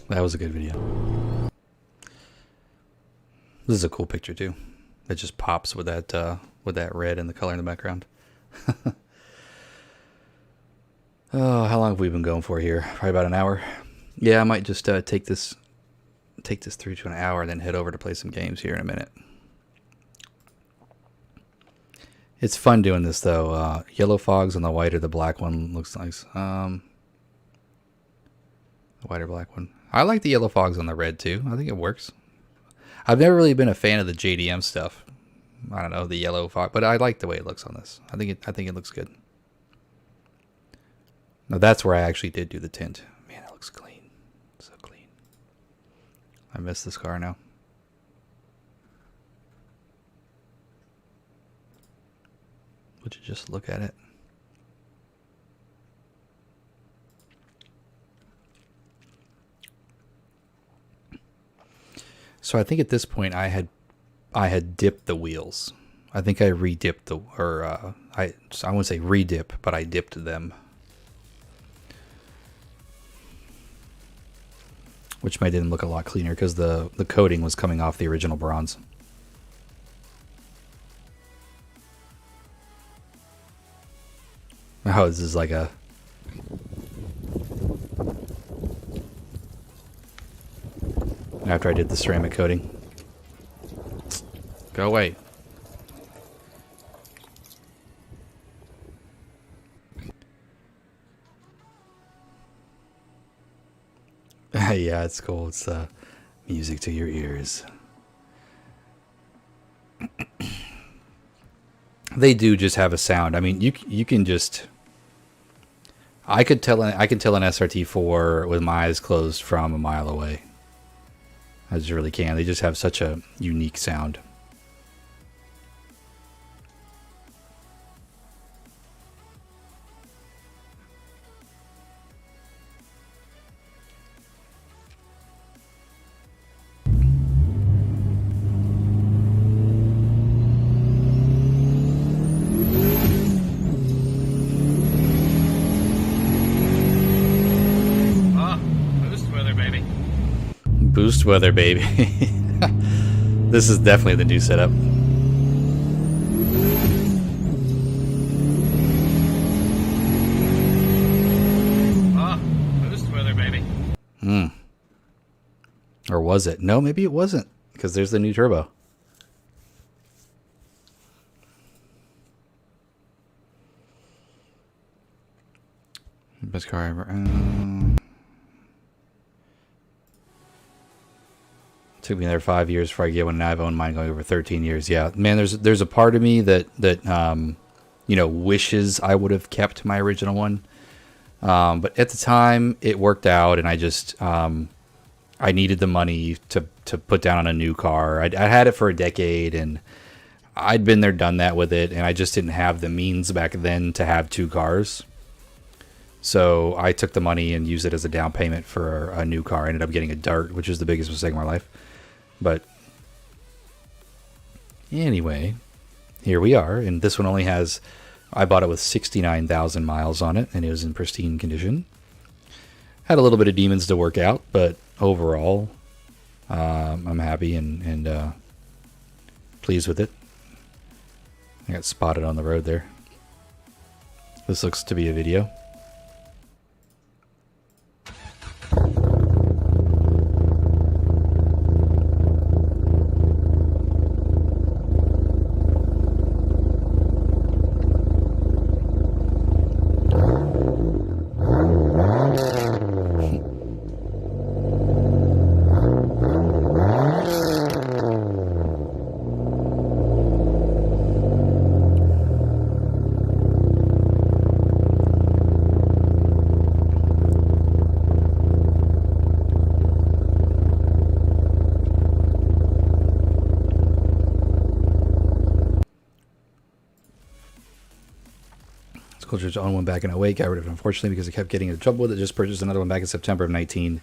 Speaker 1: That was a good video. This is a cool picture too. It just pops with that red and the color in the background. Oh, how long have we been going for here? Probably about an hour. Yeah, I might just take this through to an hour and then head over to play some games here in a minute. It's fun doing this though. Yellow fogs on the white or the black one looks nice. The white or black one. I like the yellow fogs on the red too. I think it works. I've never really been a fan of the JDM stuff. I don't know, the yellow fog, but I like the way it looks on this. I think it looks good. Now that's where I actually did do the tint. Man, it looks clean. So clean. I miss this car now. Would you just look at it? So I think at this point I had dipped the wheels. I think I re-dipped the, or I wouldn't say re-dip, but I dipped them. Which made it look a lot cleaner because the coating was coming off the original bronze. Oh, this is like a... After I did the ceramic coating. Go away. Yeah, it's cool. It's music to your ears. They do just have a sound. I mean, you can just... I can tell an SRT4 with my eyes closed from a mile away. I just really can. They just have such a unique sound. boost weather, baby. This is definitely the new setup.
Speaker 2: Boost weather, baby.
Speaker 1: Or was it? No, maybe it wasn't, because there's the new turbo. Best car ever. Took me another 5 years before I get one, and I've owned mine going over 13 years. Yeah, man, there's a part of me that you know, wishes I would have kept my original one. But at the time, it worked out, and I just I needed the money to put down on a new car. I had it for a decade, and I'd been there, done that with it, and I just didn't have the means back then to have two cars. So I took the money and used it as a down payment for a new car. I ended up getting a Dart, which is the biggest mistake of my life. But anyway, here we are. And this one only has, I bought it with 69,000 miles on it, and it was in pristine condition. Had a little bit of demons to work out, but overall, I'm happy and pleased with it. I got spotted on the road there. This looks to be a video. Culture to own one back in 08, got rid of it unfortunately because I kept getting into trouble with it. Just purchased another one back in September of 19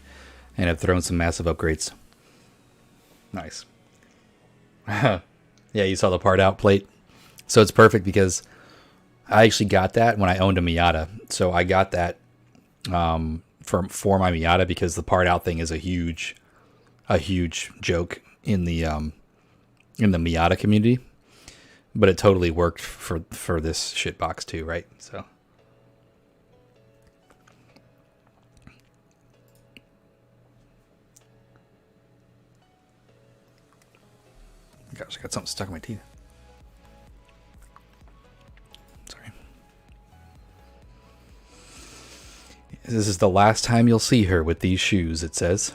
Speaker 1: and have thrown some massive upgrades. Nice. Yeah, you saw the part out plate. So it's perfect because I actually got that when I owned a Miata. So I got that for my Miata because the part out thing is a huge joke in the Miata community. But it totally worked for this shitbox too, right? So, gosh, I got something stuck in my teeth. Sorry. This is the last time you'll see her with these shoes, it says.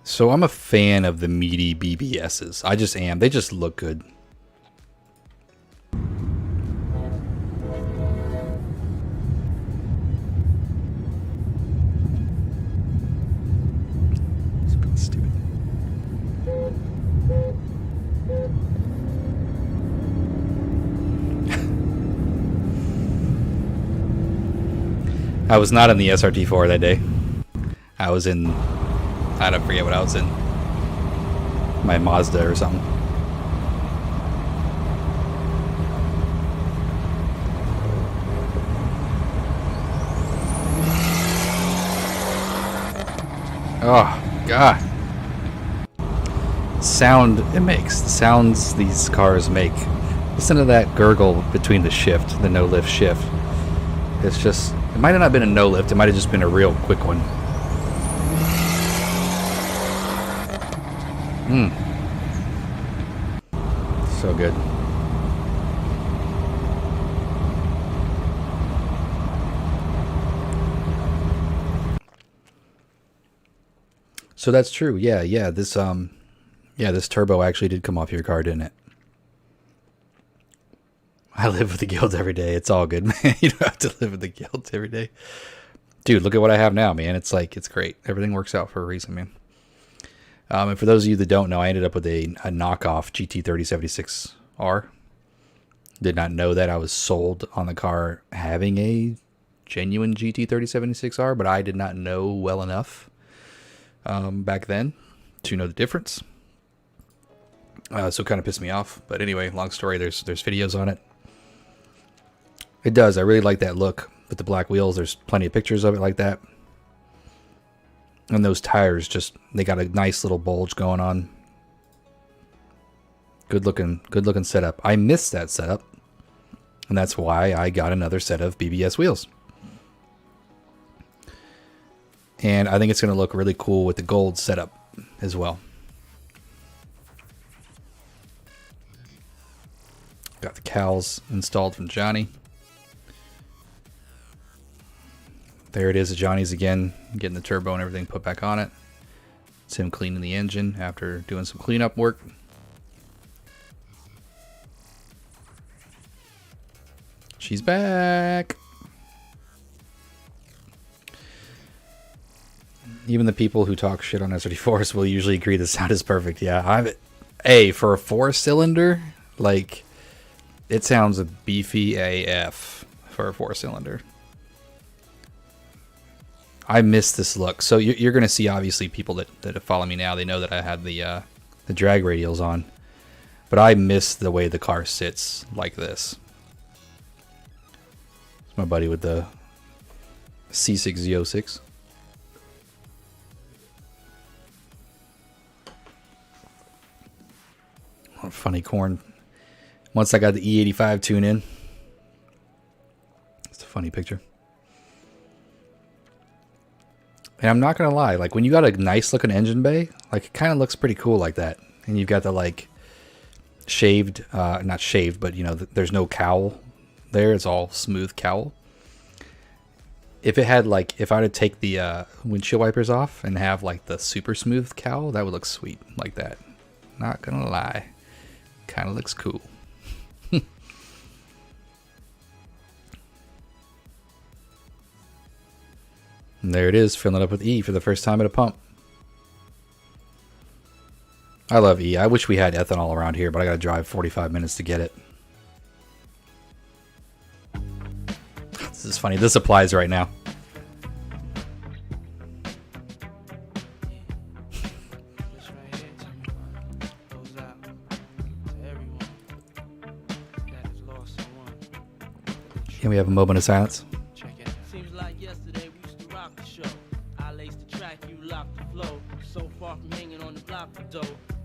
Speaker 1: So I'm a fan of the meaty BBSs. I just am. They just look good. Stupid. I was not in the SRT4 that day. I was in, I don't forget what I was in. My Mazda or something. Oh, God. Sound it makes. The sounds these cars make. Listen to that gurgle between the shift, the no-lift shift. It's just, it might have not been a no-lift. It might have just been a real quick one. So good. So that's true. Yeah. This turbo actually did come off your car, didn't it? I live with the guilt every day. It's all good, man. You don't have to live with the guilt every day. Dude, look at what I have now, man. It's like, it's great. Everything works out for a reason, man. And for those of you that don't know, I ended up with a knockoff GT3076R. Did not know that. I was sold on the car having a genuine GT3076R, but I did not know well enough back then to know the difference. So it kind of pissed me off. But anyway, long story, there's videos on it. It does. I really like that look with the black wheels. There's plenty of pictures of it like that. And those tires, just, they got a nice little bulge going on. Good looking setup. I missed that setup. And that's why I got another set of BBS wheels. And I think it's going to look really cool with the gold setup as well. Got the cowls installed from Johnny. There it is at Johnny's again, getting the turbo and everything put back on it. It's him cleaning the engine after doing some cleanup work. She's back. Even the people who talk shit on SRT4s will usually agree the sound is perfect. Yeah, for a 4-cylinder, like, it sounds beefy AF for a 4-cylinder. I miss this look. So you're going to see, obviously, people that follow me now, they know that I had the drag radials on. But I miss the way the car sits like this. It's my buddy with the C6Z06. What a funny corn. Once I got the E85 tune in. It's a funny picture. And I'm not going to lie, like when you got a nice looking engine bay, like it kind of looks pretty cool like that. And you've got the like shaved, not shaved, but you know, there's no cowl there. It's all smooth cowl. If it had like, if I were to take the windshield wipers off and have like the super smooth cowl, that would look sweet like that. Not going to lie. Kind of looks cool. And there it is, filling up with E for the first time at a pump. I love E. I wish we had ethanol around here, but I gotta drive 45 minutes to get it. This is funny. This applies right now. Can we have a moment of silence?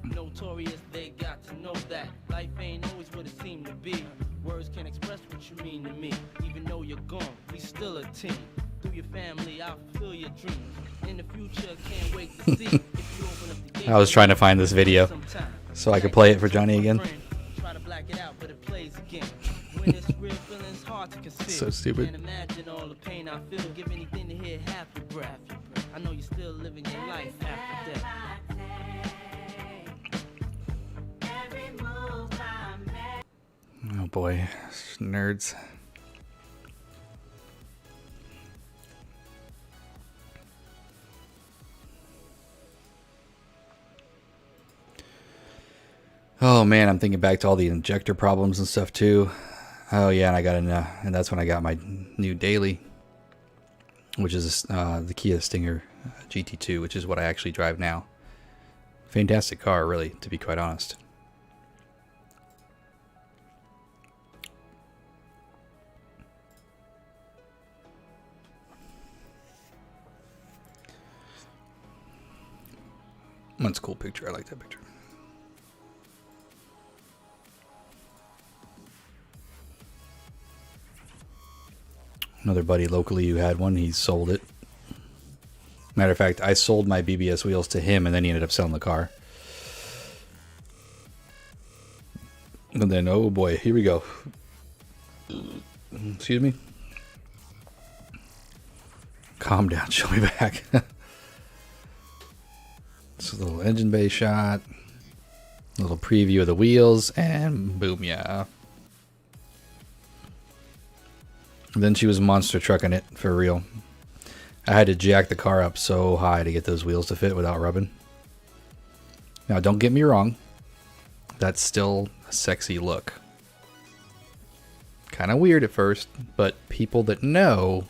Speaker 2: Notorious, they got to know that life ain't always what it seemed to be. Words can't express what you mean to me. Even though you're gone, we still a team. Through your family, I'll fulfill your dreams. In the future, can't wait to see if you open up the gate.
Speaker 1: I was trying to find this video so I could play it for Johnny again.
Speaker 2: Try to black it out, but it plays again. When it's real feelings hard to conceal.
Speaker 1: So stupid.
Speaker 2: Can't imagine all the pain I feel. Give anything to hear half your breath. I know you're still living your life after death.
Speaker 1: Oh boy, nerds. Oh man, I'm thinking back to all the injector problems and stuff too. Oh yeah, and I got and that's when I got my new daily, which is the Kia Stinger GT2, which is what I actually drive now. Fantastic car, really, to be quite honest. That's a cool picture. I like that picture. Another buddy locally who had one, he sold it. Matter of fact, I sold my BBS wheels to him and then he ended up selling the car. And then, oh boy, here we go. Excuse me. Calm down, show me back. It's a little engine bay shot, a little preview of the wheels, and boom, yeah. And then she was monster trucking it, for real. I had to jack the car up so high to get those wheels to fit without rubbing. Now, don't get me wrong. That's still a sexy look. Kind of weird at first, but people that know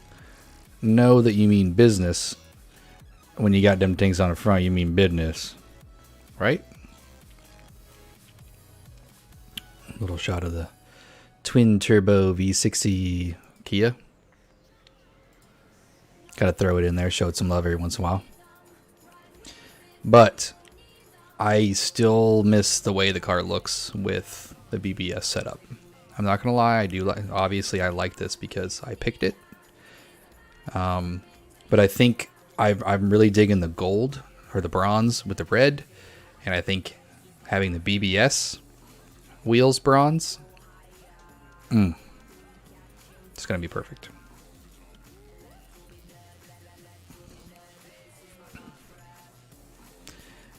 Speaker 1: that you mean business. When you got them things on the front, you mean business, right? Little shot of the twin turbo V60 Kia. Gotta throw it in there, show it some love every once in a while. But I still miss the way the car looks with the BBS setup. I'm not gonna lie, I do like. Obviously, I like this because I picked it. But I think I'm really digging the gold or the bronze with the red, and I think having the BBS wheels bronze, it's gonna be perfect.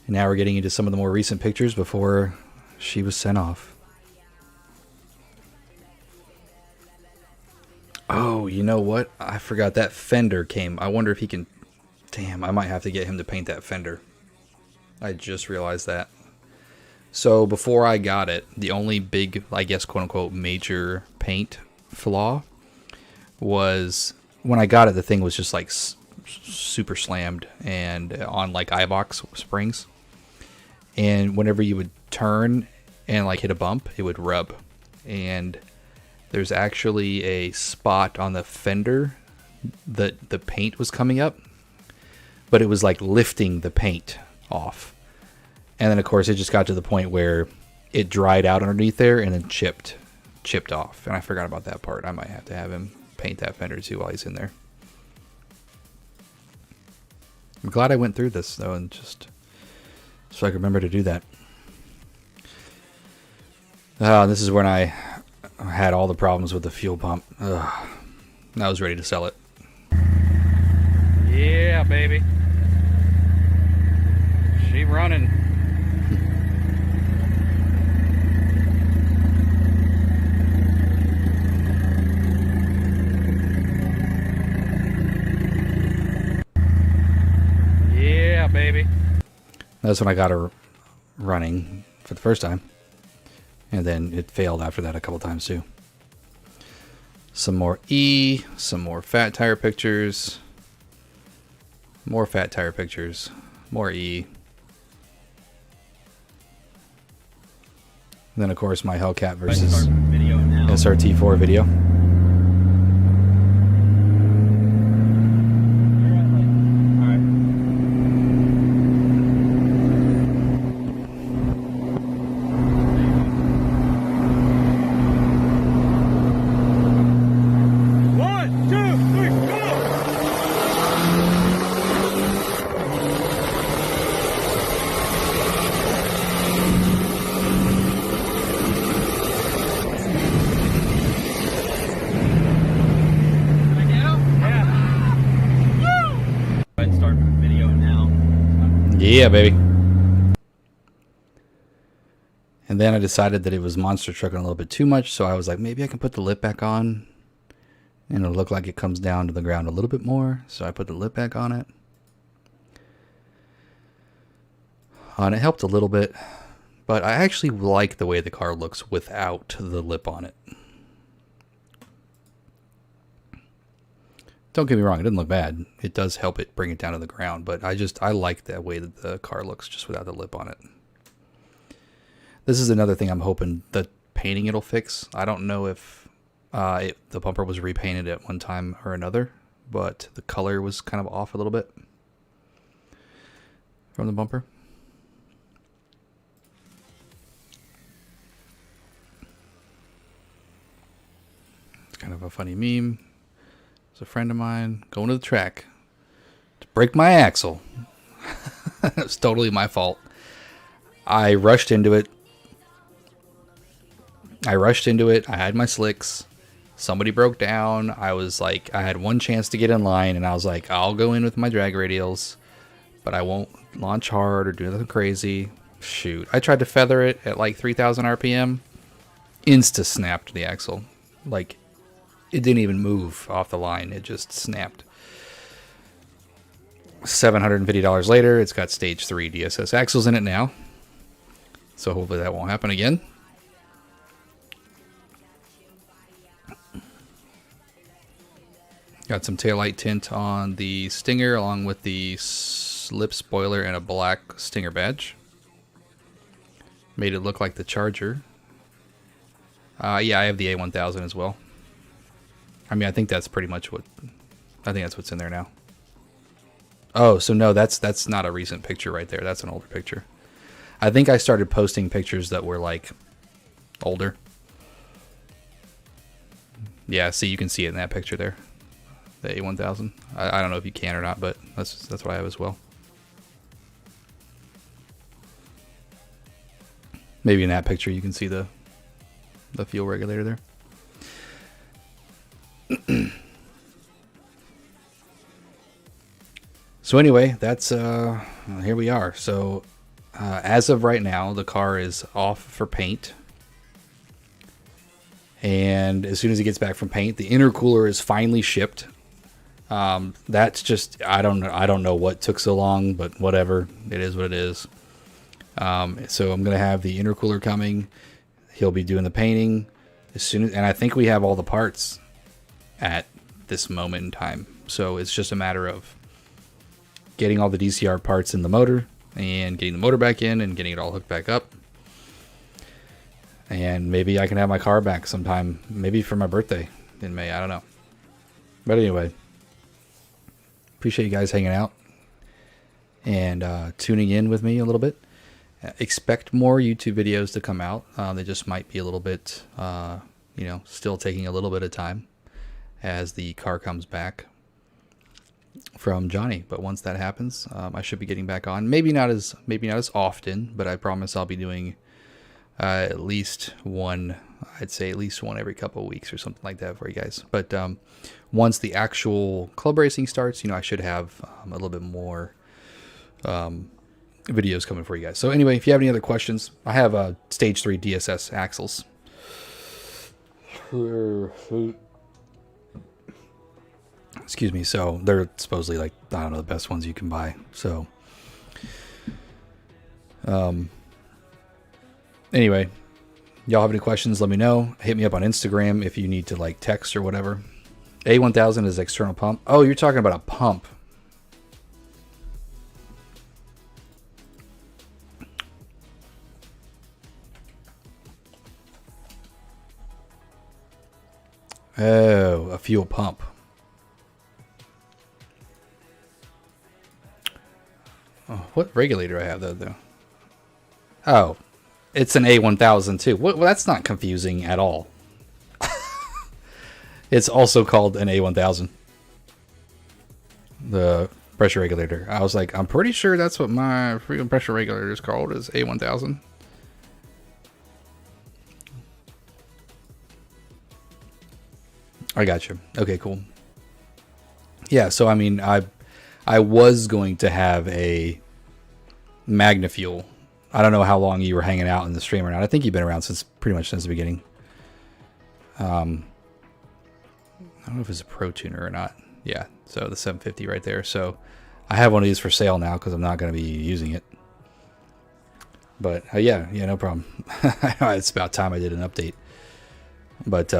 Speaker 1: And now we're getting into some of the more recent pictures before she was sent off. Oh, you know what? I forgot that fender came. I wonder if he can... Damn, I might have to get him to paint that fender. I just realized that. So before I got it, the only big, I guess, quote-unquote, major paint flaw was when I got it, the thing was just like super slammed and on like iBox springs. And whenever you would turn and like hit a bump, it would rub. And there's actually a spot on the fender that the paint was coming up, but it was like lifting the paint off. And then of course it just got to the point where it dried out underneath there and then chipped off. And I forgot about that part. I might have to have him paint that fender too while he's in there. I'm glad I went through this though, and just so I can remember to do that. This is when I had all the problems with the fuel pump. I was ready to sell it. Yeah, baby. She running. Yeah, baby. That's when I got her running for the first time. And then it failed after that a couple times too. Some more E, some more fat tire pictures. More fat tire pictures. More E. And then of course my Hellcat versus SRT4 video. Yeah, baby. And then I decided that it was monster trucking a little bit too much, so I was like, maybe I can put the lip back on and it'll look like it comes down to the ground a little bit more. So I put the lip back on it. And it helped a little bit, but I actually like the way the car looks without the lip on it. Don't get me wrong, it doesn't look bad. It does help it bring it down to the ground, but I like that way that the car looks just without the lip on it. This is another thing I'm hoping that painting it'll fix. I don't know if the bumper was repainted at one time or another, but the color was kind of off a little bit from the bumper. It's kind of a funny meme. It's a friend of mine going to the track to break my axle. It was totally my fault. I rushed into it. I had my slicks. Somebody broke down. I was like, I had one chance to get in line, and I was like, I'll go in with my drag radials, but I won't launch hard or do nothing crazy. Shoot. I tried to feather it at like 3,000 RPM. Insta snapped the axle. Like, it didn't even move off the line. It just snapped. $750 later, it's got stage 3 DSS axles in it now. So hopefully that won't happen again. Got some taillight tint on the Stinger along with the slip spoiler and a black Stinger badge. Made it look like the Charger. Yeah, I have the A1000 as well. I mean, I think that's pretty much what... I think that's what's in there now. Oh, so no, that's not a recent picture right there. That's an older picture. I think I started posting pictures that were, like, older. Yeah, see, you can see it in that picture there. The A1000. I don't know if you can or not, but that's what I have as well. Maybe in that picture you can see the fuel regulator there. So anyway, that's here we are. So as of right now, the car is off for paint. And as soon as it gets back from paint, the intercooler is finally shipped. That's just, I don't know what took so long, but whatever. It is what it is. So I'm going to have the intercooler coming. He'll be doing the painting as soon as, and I think we have all the parts at this moment in time. So it's just a matter of getting all the DCR parts in the motor and getting the motor back in and getting it all hooked back up. And maybe I can have my car back sometime, maybe for my birthday in May. I don't know. But anyway, appreciate you guys hanging out and tuning in with me a little bit. Expect more YouTube videos to come out. They just might be a little bit, still taking a little bit of time as the car comes back from Johnny. But once that happens, I should be getting back on. Maybe not as often, but I promise I'll be doing at least one. I'd say at least one every couple of weeks or something like that for you guys. But once the actual club racing starts, I should have a little bit more videos coming for you guys. So anyway, if you have any other questions, I have stage 3 DSS axles. Excuse me. So they're supposedly, like, I don't know, the best ones you can buy. So anyway, y'all have any questions, let me know. Hit me up on Instagram if you need to, like, text or whatever. A1000 is external pump. Oh, you're talking about a pump. Oh, a fuel pump. Oh, what regulator I have though? Oh, it's an A1000 too. Well, that's not confusing at all. It's also called an A1000. The pressure regulator. I was like, I'm pretty sure that's what my freaking pressure regulator is called, is A1000. I got you. Okay, cool. Yeah, so I mean, I was going to have a Magna Fuel. I don't know how long you were hanging out in the stream or not. I think you've been around pretty much since the beginning. I don't know if it's a Pro Tuner or not. Yeah, so the 750 right there. So I have one of these for sale now because I'm not going to be using it. But yeah, no problem. It's about time I did an update. But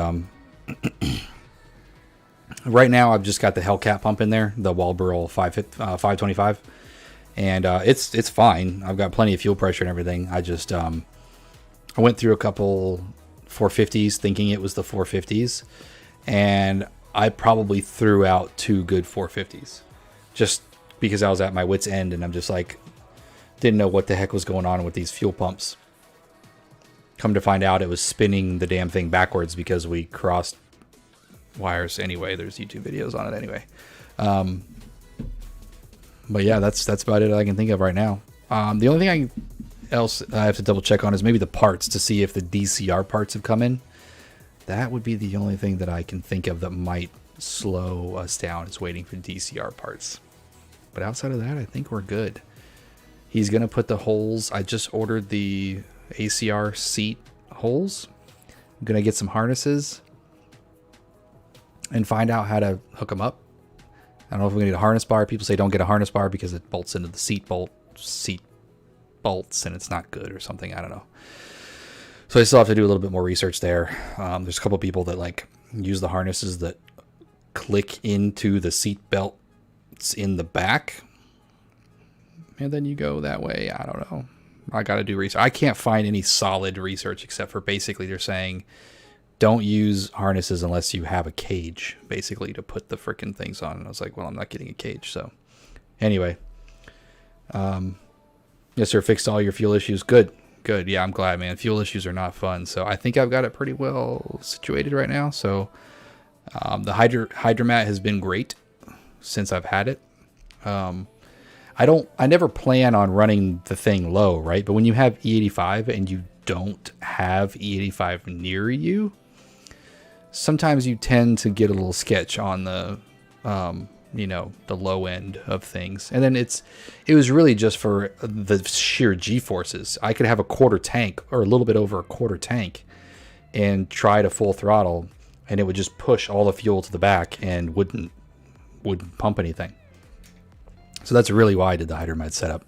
Speaker 1: right now I've just got the Hellcat pump in there, the Walbro 525, and it's fine. I've got plenty of fuel pressure and everything. I just I went through a couple 450s thinking it was the 450s, and I probably threw out 2 good 450s just because I was at my wit's end, and I'm just like, didn't know what the heck was going on with these fuel pumps. Come to find out, it was spinning the damn thing backwards because we crossed wires. Anyway, there's YouTube videos on it anyway. But yeah, that's about it I can think of right now. The only thing else I have to double check on is maybe the parts to see if the DCR parts have come in. That would be the only thing that I can think of that might slow us down, is waiting for DCR parts. But outside of that, I think we're good. He's going to put the holes. I just ordered the ACR seat holes. I'm going to get some harnesses and find out how to hook them up. I don't know if we need a harness bar. People say don't get a harness bar because it bolts into the seat bolts and it's not good or something. I don't know. So I still have to do a little bit more research there. There's a couple people that like use the harnesses that click into the seat belts in the back, and then you go that way. I don't know. I got to do research. I can't find any solid research except for basically they're saying don't use harnesses unless you have a cage, basically, to put the freaking things on. And I was like, well, I'm not getting a cage. So anyway, yes, sir, fixed all your fuel issues. Good. Yeah, I'm glad, man. Fuel issues are not fun. So I think I've got it pretty well situated right now. So the hydromat has been great since I've had it. I never plan on running the thing low, right? But when you have E85 and you don't have E85 near you, sometimes you tend to get a little sketch on the, the low end of things. And then it was really just for the sheer G-forces. I could have a quarter tank or a little bit over a quarter tank and try to full throttle, and it would just push all the fuel to the back and wouldn't pump anything. So that's really why I did the hydromat setup.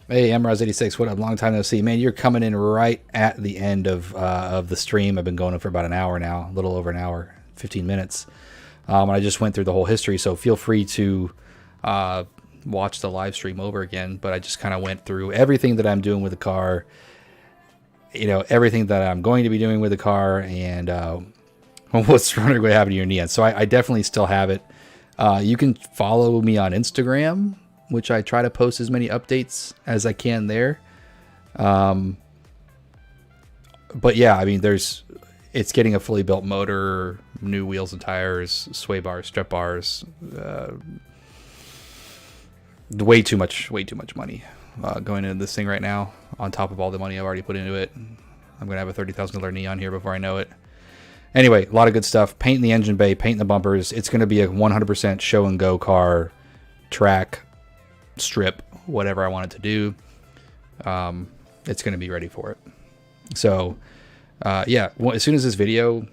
Speaker 1: Hey, Mraz86, what up? Long time no see. Man, you're coming in right at the end of the stream. I've been going for about an hour now, a little over an hour, 15 minutes. And I just went through the whole history, so feel free to watch the live stream over again. But I just kind of went through everything that I'm doing with the car, everything that I'm going to be doing with the car, and what's going to happen to your Neon. So I definitely still have it. You can follow me on Instagram, which I try to post as many updates as I can there. But yeah, I mean, it's getting a fully built motor, new wheels and tires, sway bars, strut bars, way too much money going into this thing right now, on top of all the money I've already put into it. I'm going to have a $30,000 Neon here before I know it. Anyway, a lot of good stuff. Painting the engine bay, painting the bumpers. It's going to be a 100% show and go car, track, strip, whatever I want it to do. It's going to be ready for it. So, yeah, as soon as this video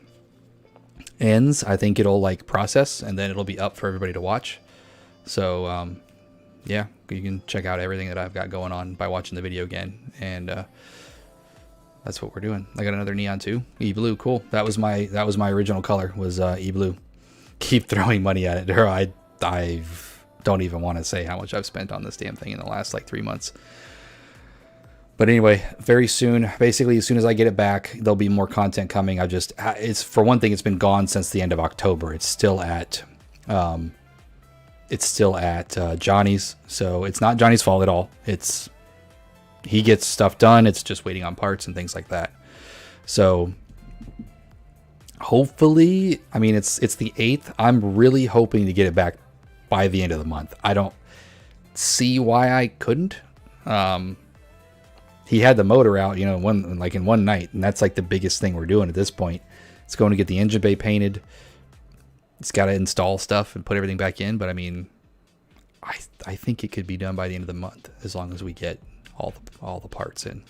Speaker 1: ends, I think it'll process, and then it'll be up for everybody to watch. So, yeah, you can check out everything that I've got going on by watching the video again. And, that's what we're doing. I got another Neon too. E-blue, cool. That was my original color, was E-blue. Keep throwing money at it. I don't even want to say how much I've spent on this damn thing in the last 3 months. But anyway, very soon, basically as soon as I get it back, there'll be more content coming. It's, for one thing, it's been gone since the end of October. It's still at Johnny's, so it's not Johnny's fault at all. He gets stuff done. It's just waiting on parts and things like that. So hopefully, I mean, it's the 8th. I'm really hoping to get it back by the end of the month. I don't see why I couldn't. He had the motor out, in one night, and that's the biggest thing we're doing at this point. It's going to get the engine bay painted. It's got to install stuff and put everything back in. But I mean, I think it could be done by the end of the month, as long as we get all the parts in.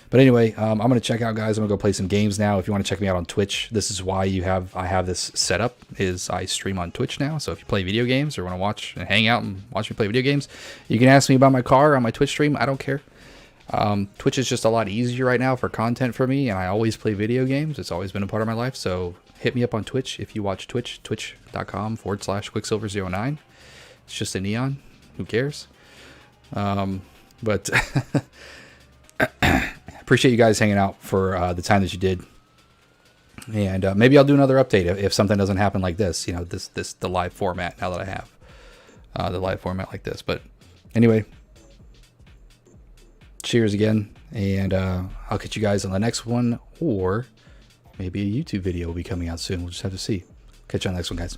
Speaker 1: But anyway, I'm going to check out, guys. I'm going to go play some games now. If you want to check me out on Twitch, this is why I have this set up, is I stream on Twitch now. So if you play video games or want to watch and hang out and watch me play video games, you can ask me about my car on my Twitch stream. I don't care. Twitch is just a lot easier right now for content for me, and I always play video games. It's always been a part of my life. So hit me up on Twitch if you watch Twitch, twitch.com/Quicksilver09. It's just a Neon. Who cares? But appreciate you guys hanging out for the time that you did. And maybe I'll do another update if something doesn't happen like this. The live format, now that I have the live format like this. But anyway, cheers again. And I'll catch you guys on the next one. Or maybe a YouTube video will be coming out soon. We'll just have to see. Catch you on the next one, guys.